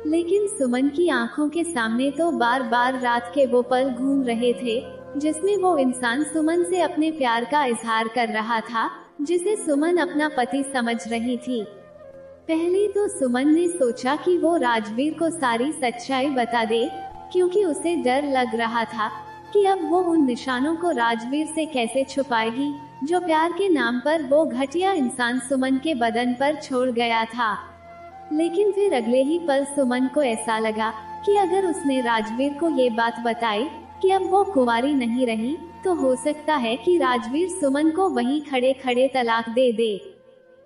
लेकिन सुमन की आंखों के सामने तो बार बार रात के वो पल घूम रहे थे जिसमें वो इंसान सुमन से अपने प्यार का इजहार कर रहा था, जिसे सुमन अपना पति समझ रही थी। पहले तो सुमन ने सोचा कि वो राजवीर को सारी सच्चाई बता दे, क्योंकि उसे डर लग रहा था कि अब वो उन निशानों को राजवीर से कैसे छुपाएगी जो प्यार के नाम पर वो घटिया इंसान सुमन के बदन पर छोड़ गया था। लेकिन फिर अगले ही पल सुमन को ऐसा लगा कि अगर उसने राजवीर को ये बात बताई कि अब वो कुंवारी नहीं रही, तो हो सकता है कि राजवीर सुमन को वहीं खड़े खड़े तलाक दे दे।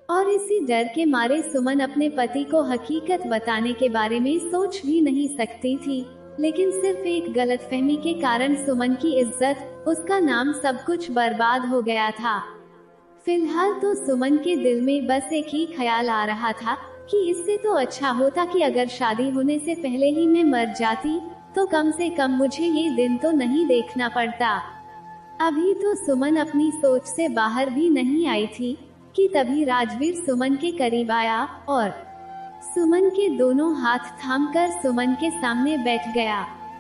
और इसी डर के मारे सुमन अपने पति को हकीकत बताने के बारे में सोच भी नहीं सकती थी। लेकिन सिर्फ एक गलतफहमी के कारण सुमन की इज्जत, उसका नाम, सब कुछ बर्बाद हो गया था। फिलहाल तो सुमन के दिल में बस एक ही ख्याल आ रहा था कि इससे तो अच्छा होता कि अगर शादी होने से पहले ही मैं मर जाती, तो कम से कम मुझे ये दिन तो नहीं देखना पड़ता। अभी तो सुमन अपनी सोच से बाहर भी नहीं आई थी कि तभी राजवीर सुमन के करीब आया और सुमन के दोनों हाथ थामकर सुमन के सामने बैठ गया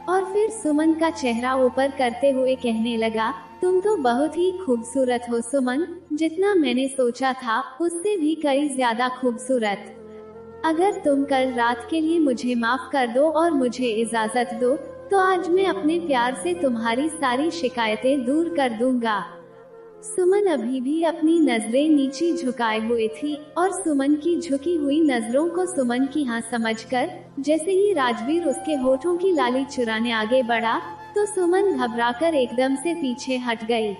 और फिर सुमन का चेहरा ऊपर करते हुए कहने लगा, तुम तो बहुत ही खूबसूरत हो सुमन, जितना मैंने सोचा था उससे भी कई ज्यादा खूबसूरत। अगर तुम कल रात के लिए मुझे माफ कर दो और मुझे इजाजत दो, तो आज मैं अपने प्यार से तुम्हारी सारी शिकायतें दूर कर दूंगा। सुमन अभी भी अपनी नजरें नीचे झुकाए हुए थी और सुमन की झुकी हुई नजरों को सुमन की हाँ समझकर जैसे ही राजवीर उसके होठों की लाली चुराने आगे बढ़ा, तो सुमन घबराकर एकदम से पीछे हट गई।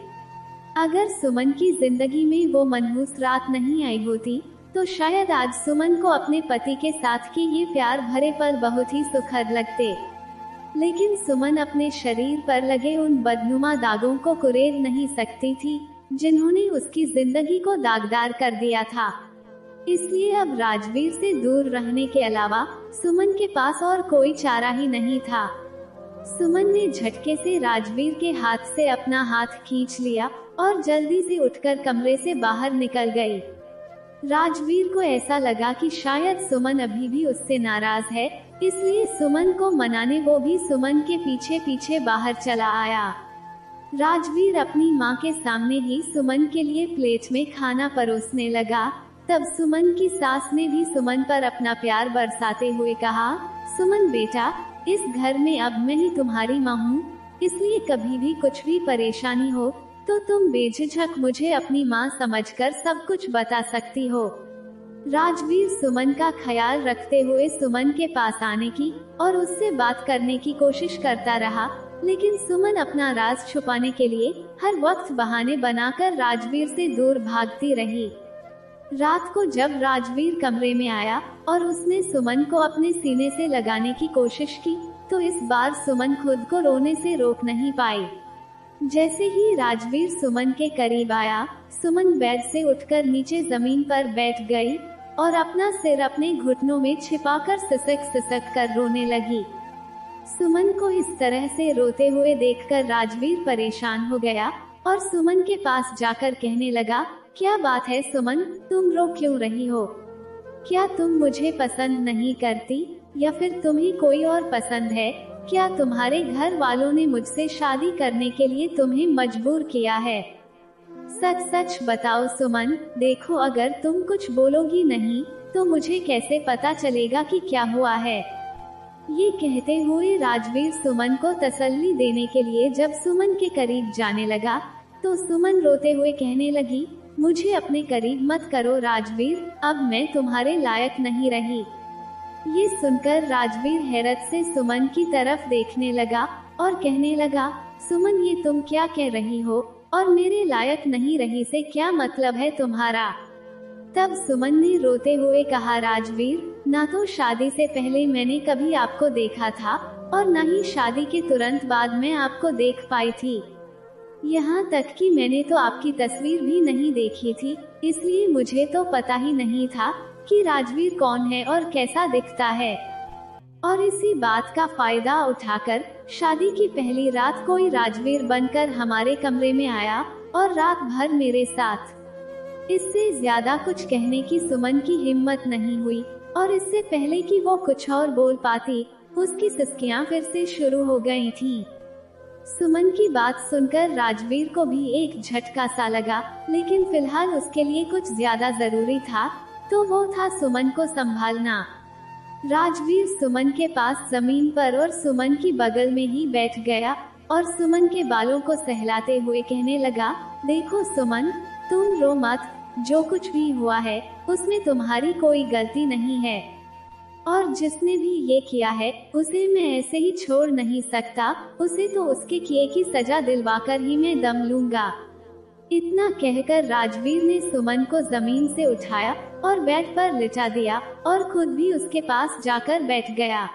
अगर सुमन की जिंदगी में वो मनहूस रात नहीं आई होती, तो शायद आज सुमन को अपने पति के साथ के ये प्यार भरे पल बहुत ही सुखद लगते। लेकिन सुमन अपने शरीर पर लगे उन बदनुमा दागों को कुरेद नहीं सकती थी जिन्होंने उसकी जिंदगी को दागदार कर दिया था। इसलिए अब राजवीर से दूर रहने के अलावा सुमन के पास और कोई चारा ही नहीं था। सुमन ने झटके से राजवीर के हाथ से अपना हाथ खींच लिया और जल्दी से उठकर कमरे से बाहर निकल गई। राजवीर को ऐसा लगा कि शायद सुमन अभी भी उससे नाराज है, इसलिए सुमन को मनाने वो भी सुमन के पीछे पीछे बाहर चला आया। राजवीर अपनी माँ के सामने ही सुमन के लिए प्लेट में खाना परोसने लगा। तब सुमन की सास ने भी सुमन पर अपना प्यार बरसाते हुए कहा, सुमन बेटा, इस घर में अब मैं ही तुम्हारी माँ हूँ, इसलिए कभी भी कुछ भी परेशानी हो तो तुम बेझिझक मुझे अपनी माँ समझकर सब कुछ बता सकती हो। राजवीर सुमन का ख्याल रखते हुए सुमन के पास आने की और उससे बात करने की कोशिश करता रहा, लेकिन सुमन अपना राज छुपाने के लिए हर वक्त बहाने बनाकर राजवीर से दूर भागती रही। रात को जब राजवीर कमरे में आया और उसने सुमन को अपने सीने से लगाने की कोशिश की, तो इस बार सुमन खुद को रोने से रोक नहीं पाई। जैसे ही राजवीर सुमन के करीब आया, सुमन बेड से उठकर नीचे जमीन पर बैठ गई और अपना सिर अपने घुटनों में छिपाकर सिसक कर रोने लगी। सुमन को इस तरह से रोते हुए देखकर राजवीर परेशान हो गया और सुमन के पास जाकर कहने लगा, क्या बात है सुमन, तुम रो क्यों रही हो? क्या तुम मुझे पसंद नहीं करती या फिर तुम्हें कोई और पसंद है? क्या तुम्हारे घर वालों ने मुझसे शादी करने के लिए तुम्हें मजबूर किया है? सच सच बताओ सुमन, देखो अगर तुम कुछ बोलोगी नहीं तो मुझे कैसे पता चलेगा कि क्या हुआ है। ये कहते हुए राजवीर सुमन को तसल्ली देने के लिए जब सुमन के करीब जाने लगा, तो सुमन रोते हुए कहने लगी, मुझे अपने करीब मत करो राजवीर, अब मैं तुम्हारे लायक नहीं रही। ये सुनकर राजवीर हैरत से सुमन की तरफ देखने लगा और कहने लगा, सुमन ये तुम क्या कह रही हो और मेरे लायक नहीं रही से क्या मतलब है तुम्हारा? तब सुमन ने रोते हुए कहा, राजवीर, ना तो शादी से पहले मैंने कभी आपको देखा था और न ही शादी के तुरंत बाद मैं आपको देख पाई थी। यहाँ तक कि मैंने तो आपकी तस्वीर भी नहीं देखी थी, इसलिए मुझे तो पता ही नहीं था कि राजवीर कौन है और कैसा दिखता है। और इसी बात का फायदा उठाकर शादी की पहली रात कोई राजवीर बनकर हमारे कमरे में आया और रात भर मेरे साथ। इससे ज्यादा कुछ कहने की सुमन की हिम्मत नहीं हुई, और इससे पहले कि वो कुछ और बोल पाती, उसकी सिसकियां फिर से शुरू हो गई थीं। सुमन की बात सुनकर राजवीर को भी एक झटका सा लगा, लेकिन फिलहाल उसके लिए कुछ ज्यादा जरूरी था, तो वो था सुमन को संभालना। राजवीर सुमन के पास जमीन पर और सुमन की बगल में ही बैठ गया और सुमन के बालों को सहलाते हुए कहने लगा, देखो सुमन, तुम रो मत, जो कुछ भी हुआ है उसमें तुम्हारी कोई गलती नहीं है, और जिसने भी ये किया है उसे मैं ऐसे ही छोड़ नहीं सकता, उसे तो उसके किए की सजा दिलवाकर ही मैं दम लूंगा। इतना कहकर राजवीर ने सुमन को जमीन से उठाया और बेड पर लिटा दिया और खुद भी उसके पास जाकर बैठ गया।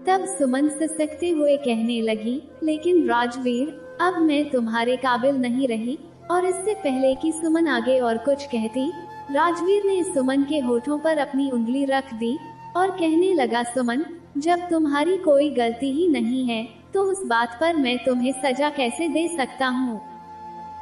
तब सुमन सिसकते हुए कहने लगी, लेकिन राजवीर, अब मैं तुम्हारे काबिल नहीं रही। और इससे पहले कि सुमन आगे और कुछ कहती, राजवीर ने सुमन के होठों पर अपनी उंगली रख दी और कहने लगा, सुमन, जब तुम्हारी कोई गलती ही नहीं है तो उस बात पर मैं तुम्हें सजा कैसे दे सकता हूँ?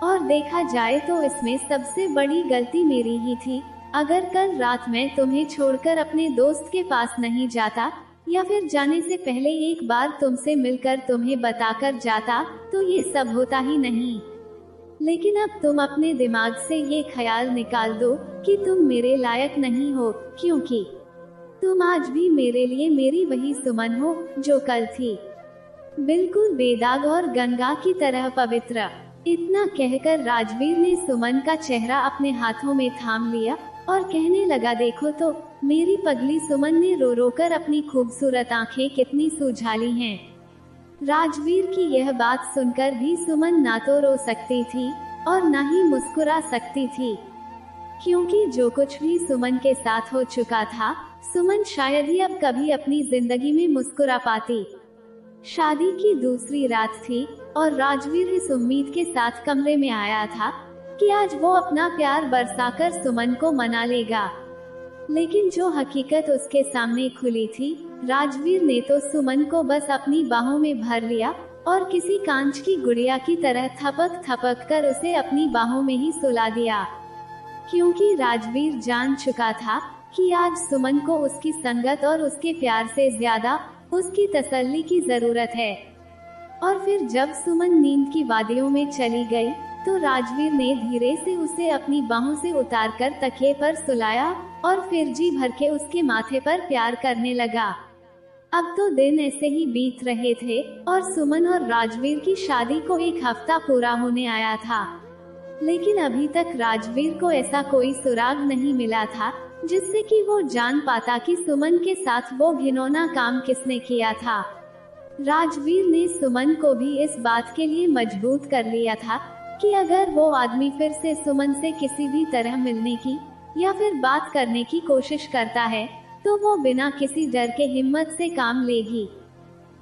और देखा जाए तो इसमें सबसे बड़ी गलती मेरी ही थी। अगर कल रात मैं तुम्हें छोड़कर अपने दोस्त के पास नहीं जाता, या फिर जाने से पहले एक बार तुमसे मिलकर तुम्हें बताकर जाता, तो ये सब होता ही नहीं। लेकिन अब तुम अपने दिमाग से ये ख्याल निकाल दो कि तुम मेरे लायक नहीं हो, क्योंकि तुम आज भी मेरे लिए मेरी वही सुमन हो जो कल थी, बिल्कुल बेदाग और गंगा की तरह पवित्र। इतना कहकर राजवीर ने सुमन का चेहरा अपने हाथों में थाम लिया और कहने लगा, देखो तो मेरी पगली सुमन ने रो रो कर अपनी खूबसूरत आंखें कितनी सुझाली हैं। राजवीर की यह बात सुनकर भी सुमन ना तो रो सकती थी और ना ही मुस्कुरा सकती थी, क्योंकि जो कुछ भी सुमन के साथ हो चुका था, सुमन शायद ही अब कभी अपनी जिंदगी में मुस्कुरा पाती। शादी की दूसरी रात थी और राजवीर इस उम्मीद के साथ कमरे में आया था कि आज वो अपना प्यार बरसाकर सुमन को मना लेगा। लेकिन जो हकीकत उसके सामने खुली थी, राजवीर ने तो सुमन को बस अपनी बाहों में भर लिया और किसी कांच की गुड़िया की तरह थपक थपक कर उसे अपनी बाहों में ही सुला दिया, क्योंकि राजवीर जान चुका था कि आज सुमन को उसकी संगत और उसके प्यार से ज्यादा उसकी तसल्ली की जरूरत है। और फिर जब सुमन नींद की वादियों में चली गई, तो राजवीर ने धीरे से उसे अपनी बाहों से उतारकर तकिए पर सुलाया और फिर जी भर के उसके माथे पर प्यार करने लगा। अब तो दिन ऐसे ही बीत रहे थे और सुमन और राजवीर की शादी को एक हफ्ता पूरा होने आया था, लेकिन अभी तक राजवीर को ऐसा कोई सुराग नहीं मिला था जिससे कि वो जान पाता कि सुमन के साथ वो घिनौना काम किसने किया था। राजवीर ने सुमन को भी इस बात के लिए मजबूर कर लिया था कि अगर वो आदमी फिर से सुमन से किसी भी तरह मिलने की या फिर बात करने की कोशिश करता है, तो वो बिना किसी डर के हिम्मत से काम लेगी।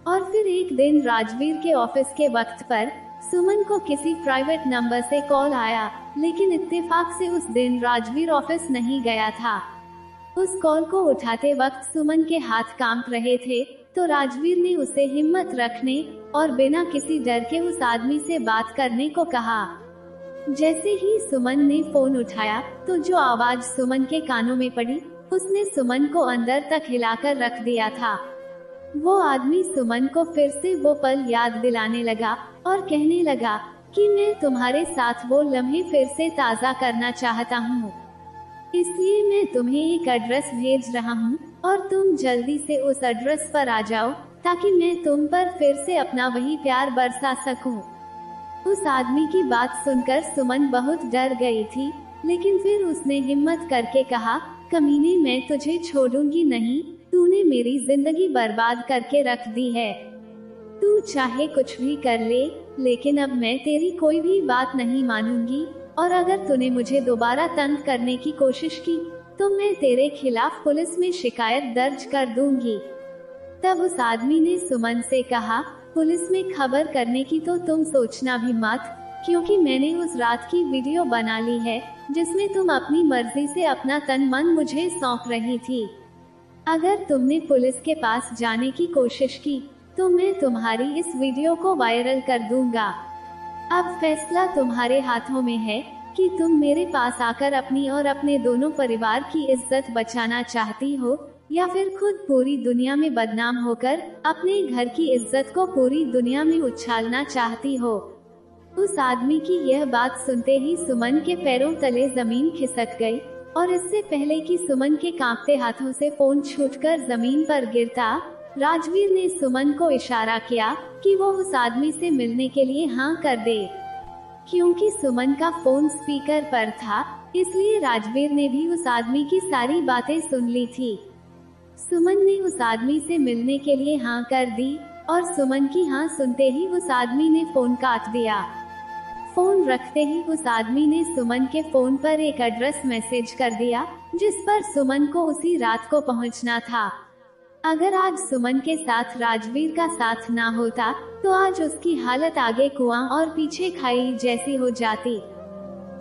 और फिर एक दिन राजवीर के ऑफिस के वक्त पर सुमन को किसी प्राइवेट नंबर से कॉल आया, लेकिन इत्तेफाक से उस दिन राजवीर ऑफिस नहीं गया था। उस कॉल को उठाते वक्त सुमन के हाथ कांप रहे थे, तो राजवीर ने उसे हिम्मत रखने और बिना किसी डर के उस आदमी से बात करने को कहा। जैसे ही सुमन ने फोन उठाया, तो जो आवाज सुमन के कानों में पड़ी, उसने सुमन को अंदर तक हिलाकर रख दिया था। वो आदमी सुमन को फिर से वो पल याद दिलाने लगा और कहने लगा कि मैं तुम्हारे साथ वो लम्हे फिर से ताज़ा करना चाहता हूँ, इसलिए मैं तुम्हें एक एड्रेस भेज रहा हूँ और तुम जल्दी से उस एड्रेस पर आ जाओ, ताकि मैं तुम पर फिर से अपना वही प्यार बरसा सकूं। उस आदमी की बात सुनकर सुमन बहुत डर गई थी, लेकिन फिर उसने हिम्मत करके कहा, कमीने, मैं तुझे छोड़ूंगी नहीं, तूने मेरी जिंदगी बर्बाद करके रख दी है। तू चाहे कुछ भी कर ले, लेकिन अब मैं तेरी कोई भी बात नहीं मानूंगी, और अगर तूने मुझे दोबारा तंग करने की कोशिश की तो मैं तेरे खिलाफ पुलिस में शिकायत दर्ज कर दूंगी। तब उस आदमी ने सुमन से कहा, पुलिस में खबर करने की तो तुम सोचना भी मत, क्योंकि मैंने उस रात की वीडियो बना ली है जिसमें तुम अपनी मर्जी से अपना तन मन मुझे सौंप रही थी। अगर तुमने पुलिस के पास जाने की कोशिश की तो मैं तुम्हारी इस वीडियो को वायरल कर दूंगा। अब फैसला तुम्हारे हाथों में है कि तुम मेरे पास आकर अपनी और अपने दोनों परिवार की इज्जत बचाना चाहती हो या फिर खुद पूरी दुनिया में बदनाम होकर अपने घर की इज्जत को पूरी दुनिया में उछालना चाहती हो। उस आदमी की यह बात सुनते ही सुमन के पैरों तले जमीन खिसक गई, और इससे पहले कि सुमन के कांपते हाथों से फोन छूटकर जमीन पर गिरता, राजवीर ने सुमन को इशारा किया कि वो उस आदमी से मिलने के लिए हाँ कर दे। क्योंकि सुमन का फोन स्पीकर पर था, इसलिए राजवीर ने भी उस आदमी की सारी बातें सुन ली थी। सुमन ने उस आदमी से मिलने के लिए हाँ कर दी, और सुमन की हाँ सुनते ही उस आदमी ने फोन काट दिया। फोन रखते ही उस आदमी ने सुमन के फोन पर एक एड्रेस मैसेज कर दिया जिस पर सुमन को उसी रात को पहुंचना था। अगर आज सुमन के साथ राजवीर का साथ ना होता तो आज उसकी हालत आगे कुआं और पीछे खाई जैसी हो जाती।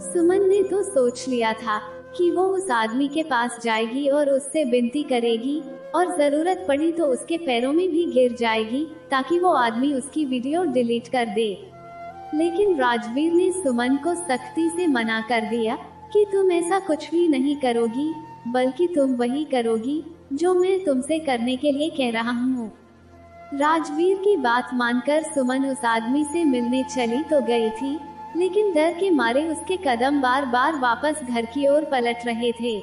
सुमन ने तो सोच लिया था कि वो उस आदमी के पास जाएगी और उससे विनती करेगी, और जरूरत पड़ी तो उसके पैरों में भी गिर जाएगी ताकि वो आदमी उसकी वीडियो डिलीट कर दे। लेकिन राजवीर ने सुमन को सख्ती से मना कर दिया कि तुम ऐसा कुछ भी नहीं करोगी, बल्कि तुम वही करोगी जो मैं तुमसे करने के लिए कह रहा हूँ। राजवीर की बात मानकर सुमन उस आदमी से मिलने चली तो गई थी, लेकिन डर के मारे उसके कदम बार बार वापस घर की ओर पलट रहे थे।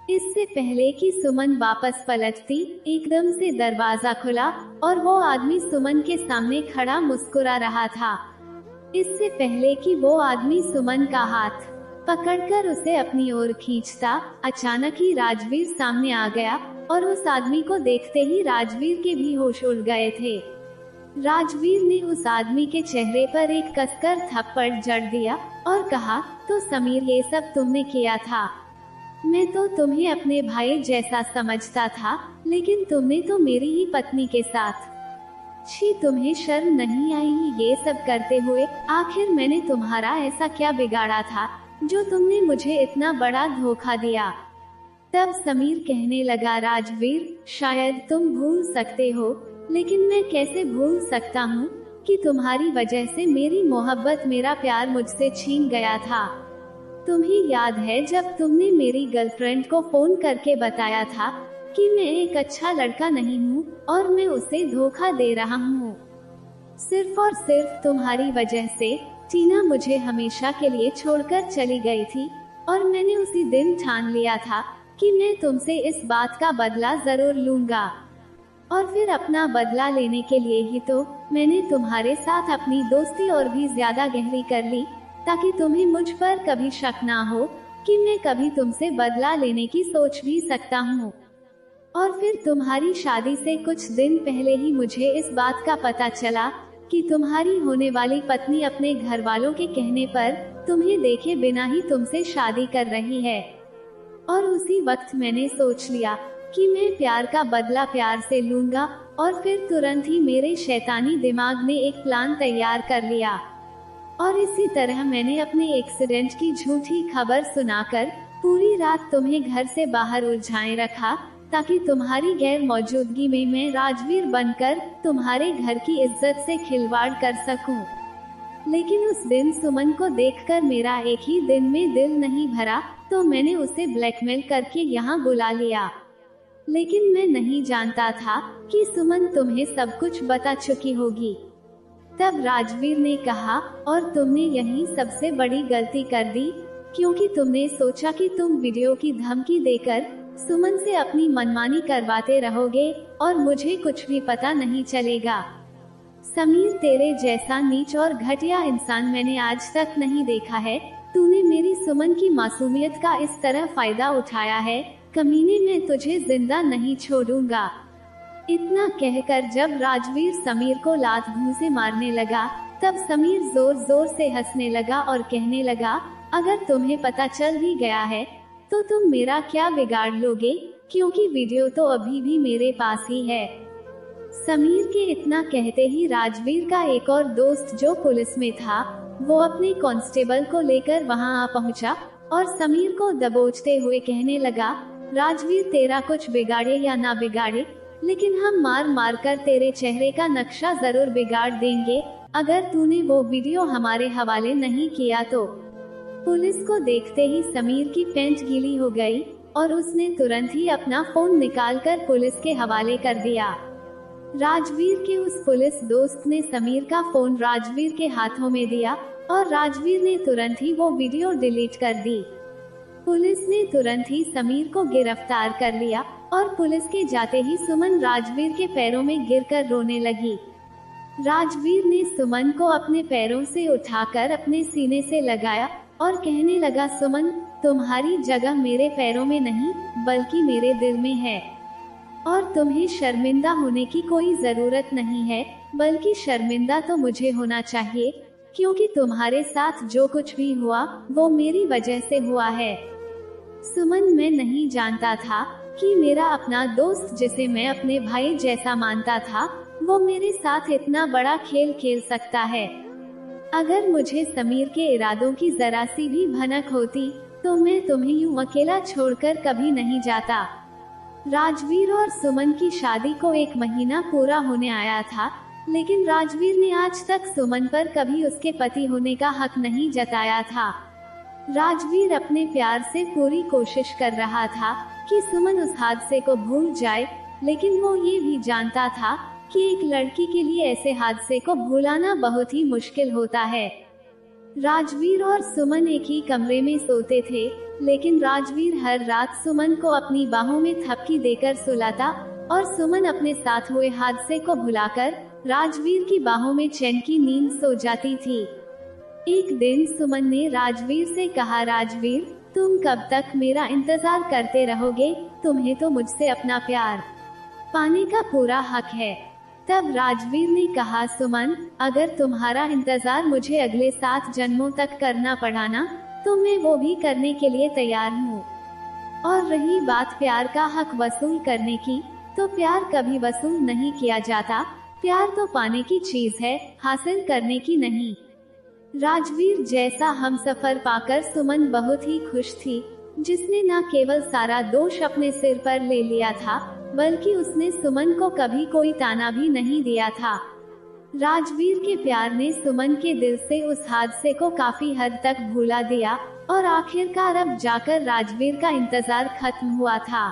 इससे पहले कि सुमन वापस पलटती, एकदम से दरवाजा खुला और वो आदमी सुमन के सामने खड़ा मुस्कुरा रहा था। इससे पहले कि वो आदमी सुमन का हाथ पकड़कर उसे अपनी ओर खींचता, अचानक ही राजवीर सामने आ गया, और उस आदमी को देखते ही राजवीर के भी होश उड़ गए थे। राजवीर ने उस आदमी के चेहरे पर एक कसकर थप्पड़ जड़ दिया और कहा, तो समीर ये सब तुमने किया था? मैं तो तुम्हें अपने भाई जैसा समझता था, लेकिन तुमने तो मेरी ही पत्नी के साथ। छी, तुम्हें शर्म नहीं आई ये सब करते हुए? आखिर मैंने तुम्हारा ऐसा क्या बिगाड़ा था जो तुमने मुझे इतना बड़ा धोखा दिया? तब समीर कहने लगा, राजवीर, शायद तुम भूल सकते हो, लेकिन मैं कैसे भूल सकता हूँ कि तुम्हारी वजह से मेरी मोहब्बत, मेरा प्यार मुझसे छीन गया था। तुम्हें याद है जब तुमने मेरी गर्लफ्रेंड को फोन करके बताया था कि मैं एक अच्छा लड़का नहीं हूँ और मैं उसे धोखा दे रहा हूँ? सिर्फ और सिर्फ तुम्हारी वजह से टीना मुझे हमेशा के लिए छोड़कर चली गई थी, और मैंने उसी दिन ठान लिया था कि मैं तुमसे इस बात का बदला जरूर लूंगा। और फिर अपना बदला लेने के लिए ही तो मैंने तुम्हारे साथ अपनी दोस्ती और भी ज्यादा गहरी कर ली, ताकि तुम्हें मुझ पर कभी शक ना हो कि मैं कभी तुमसे बदला लेने की सोच भी सकता हूँ। और फिर तुम्हारी शादी से कुछ दिन पहले ही मुझे इस बात का पता चला कि तुम्हारी होने वाली पत्नी अपने घर वालों के कहने पर तुम्हें देखे बिना ही तुमसे शादी कर रही है। और उसी वक्त मैंने सोच लिया कि मैं प्यार का बदला प्यार से लूंगा, और फिर तुरंत ही मेरे शैतानी दिमाग ने एक प्लान तैयार कर लिया। और इसी तरह मैंने अपने एक्सीडेंट की झूठी खबर सुनाकर पूरी रात तुम्हें घर से बाहर उलझाए रखा, ताकि तुम्हारी गैर मौजूदगी में मैं राजवीर बनकर तुम्हारे घर की इज्जत से खिलवाड़ कर सकूं। लेकिन उस दिन सुमन को देखकर मेरा एक ही दिन में दिल नहीं भरा, तो मैंने उसे ब्लैकमेल करके यहाँ बुला लिया। लेकिन मैं नहीं जानता था कि सुमन तुम्हें सब कुछ बता चुकी होगी। तब राजवीर ने कहा, और तुमने यही सबसे बड़ी गलती कर दी, क्योंकि तुमने सोचा कि तुम वीडियो की धमकी देकर सुमन से अपनी मनमानी करवाते रहोगे और मुझे कुछ भी पता नहीं चलेगा। समीर, तेरे जैसा नीच और घटिया इंसान मैंने आज तक नहीं देखा है। तूने मेरी सुमन की मासूमियत का इस तरह फायदा उठाया है। कमीने, मैं तुझे जिंदा नहीं छोड़ूंगा। इतना कहकर जब राजवीर समीर को लात घूंसे मारने लगा, तब समीर जोर जोर से हंसने लगा और कहने लगा, अगर तुम्हें पता चल भी गया है तो तुम मेरा क्या बिगाड़ लोगे, क्योंकि वीडियो तो अभी भी मेरे पास ही है। समीर के इतना कहते ही राजवीर का एक और दोस्त जो पुलिस में था, वो अपने कांस्टेबल को लेकर वहां आ पहुंचा और समीर को दबोचते हुए कहने लगा, राजवीर तेरा कुछ बिगाड़े या ना बिगाड़े, लेकिन हम मार मार कर तेरे चेहरे का नक्शा जरूर बिगाड़ देंगे अगर तूने वो वीडियो हमारे हवाले नहीं किया तो। पुलिस को देखते ही समीर की पैंट गीली हो गई और उसने तुरंत ही अपना फोन निकालकर पुलिस के हवाले कर दिया। राजवीर के उस पुलिस दोस्त ने समीर का फोन राजवीर के हाथों में दिया और राजवीर ने तुरंत ही वो वीडियो डिलीट कर दी। पुलिस ने तुरंत ही समीर को गिरफ्तार कर लिया और पुलिस के जाते ही सुमन राजवीर के पैरों में गिरकर रोने लगी। राजवीर ने सुमन को अपने पैरों से उठाकर अपने सीने से लगाया और कहने लगा, सुमन तुम्हारी जगह मेरे पैरों में नहीं बल्कि मेरे दिल में है और तुम्हें शर्मिंदा होने की कोई जरूरत नहीं है, बल्कि शर्मिंदा तो मुझे होना चाहिए क्योंकि तुम्हारे साथ जो कुछ भी हुआ वो मेरी वजह से हुआ है। सुमन, मैं नहीं जानता था कि मेरा अपना दोस्त जिसे मैं अपने भाई जैसा मानता था वो मेरे साथ इतना बड़ा खेल खेल सकता है। अगर मुझे समीर के इरादों की जरा सी भी भनक होती तो मैं तुम्हें यूं अकेला छोड़कर कभी नहीं जाता। राजवीर और सुमन की शादी को 1 महीना पूरा होने आया था, लेकिन राजवीर ने आज तक सुमन पर कभी उसके पति होने का हक नहीं जताया था। राजवीर अपने प्यार से पूरी कोशिश कर रहा था कि सुमन उस हादसे को भूल जाए, लेकिन वो ये भी जानता था कि एक लड़की के लिए ऐसे हादसे को भुलाना बहुत ही मुश्किल होता है। राजवीर और सुमन एक ही कमरे में सोते थे, लेकिन राजवीर हर रात सुमन को अपनी बाहों में थपकी देकर सुलाता और सुमन अपने साथ हुए हादसे को भुलाकर राजवीर की बाहों में चैन की नींद सो जाती थी। एक दिन सुमन ने राजवीर से कहा, राजवीर तुम कब तक मेरा इंतजार करते रहोगे? तुम्हें तो मुझसे अपना प्यार पाने का पूरा हक है। तब राजवीर ने कहा, सुमन अगर तुम्हारा इंतजार मुझे अगले 7 जन्मों तक करना पड़ा ना तो मैं वो भी करने के लिए तैयार हूँ। और रही बात प्यार का हक वसूल करने की, तो प्यार कभी वसूल नहीं किया जाता। प्यार तो पाने की चीज है, हासिल करने की नहीं। राजवीर जैसा हमसफर पाकर सुमन बहुत ही खुश थी, जिसने न केवल सारा दोष अपने सिर पर ले लिया था बल्कि उसने सुमन को कभी कोई ताना भी नहीं दिया था। राजवीर के प्यार ने सुमन के दिल से उस हादसे को काफी हद तक भुला दिया और आखिरकार अब जाकर राजवीर का इंतजार खत्म हुआ था।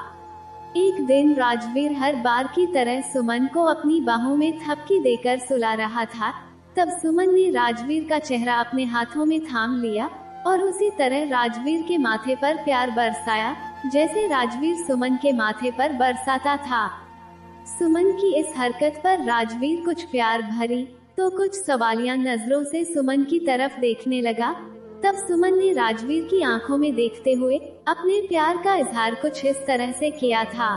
एक दिन राजवीर हर बार की तरह सुमन को अपनी बाहों में थपकी देकर सुला रहा था। तब सुमन ने राजवीर का चेहरा अपने हाथों में थाम लिया और उसी तरह राजवीर के माथे पर प्यार बरसाया जैसे राजवीर सुमन के माथे पर बरसाता था। सुमन की इस हरकत पर राजवीर कुछ प्यार भरी तो कुछ सवालिया नजरों से सुमन की तरफ देखने लगा। तब सुमन ने राजवीर की आंखों में देखते हुए अपने प्यार का इजहार कुछ इस तरह से किया था,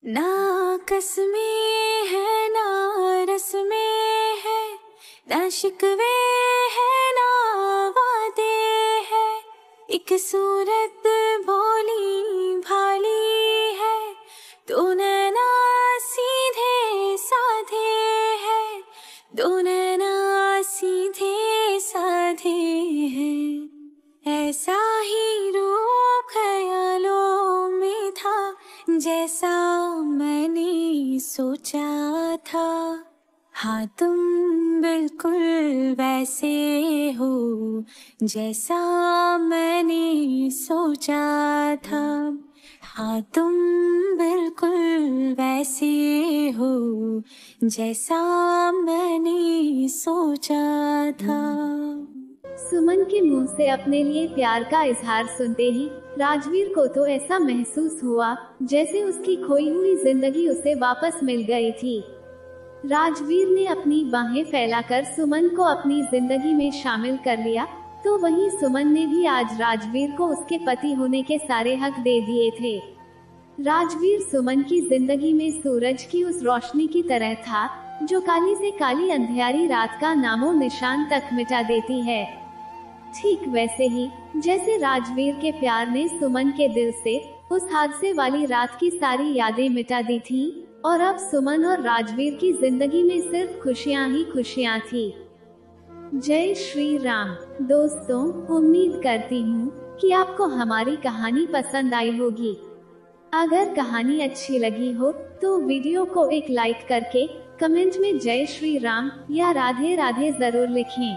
ना कसमें है ना रस्में है, ना शिकवे है ना वादे है, एक सूरत भोली भाली है, दो नैना सीधे साधे है, दो नैना सीधे साधे है, ऐसा ही रूप ख्यालों में था जैसा मैंने सोचा था। हाँ तुम बिल्कुल वैसे हो जैसा मैंने सोचा था। हाँ तुम बिल्कुल वैसे हो जैसा मैंने सोचा था। सुमन के मुंह से अपने लिए प्यार का इजहार सुनते ही राजवीर को तो ऐसा महसूस हुआ जैसे उसकी खोई हुई जिंदगी उसे वापस मिल गई थी। राजवीर ने अपनी बाहें फैलाकर सुमन को अपनी जिंदगी में शामिल कर लिया, तो वहीं सुमन ने भी आज राजवीर को उसके पति होने के सारे हक दे दिए थे। राजवीर सुमन की जिंदगी में सूरज की उस रोशनी की तरह था जो काली से काली अंधियारी रात का नामो निशान तक मिटा देती है। ठीक वैसे ही जैसे राजवीर के प्यार ने सुमन के दिल से उस हादसे वाली रात की सारी यादें मिटा दी थी, और अब सुमन और राजवीर की जिंदगी में सिर्फ खुशियां ही खुशियां थी। जय श्री राम। दोस्तों, उम्मीद करती हूँ कि आपको हमारी कहानी पसंद आई होगी। अगर कहानी अच्छी लगी हो तो वीडियो को एक लाइक करके कमेंट में जय श्री राम या राधे राधे जरूर लिखें।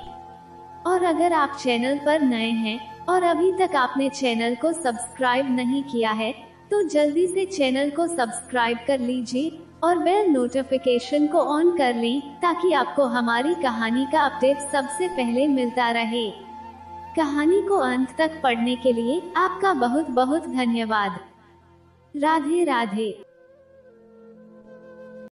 और अगर आप चैनल पर नए हैं और अभी तक आपने चैनल को सब्सक्राइब नहीं किया है तो जल्दी से चैनल को सब्सक्राइब कर लीजिए और बेल नोटिफिकेशन को ऑन कर लें ताकि आपको हमारी कहानी का अपडेट सबसे पहले मिलता रहे। कहानी को अंत तक पढ़ने के लिए आपका बहुत बहुत धन्यवाद। राधे राधे।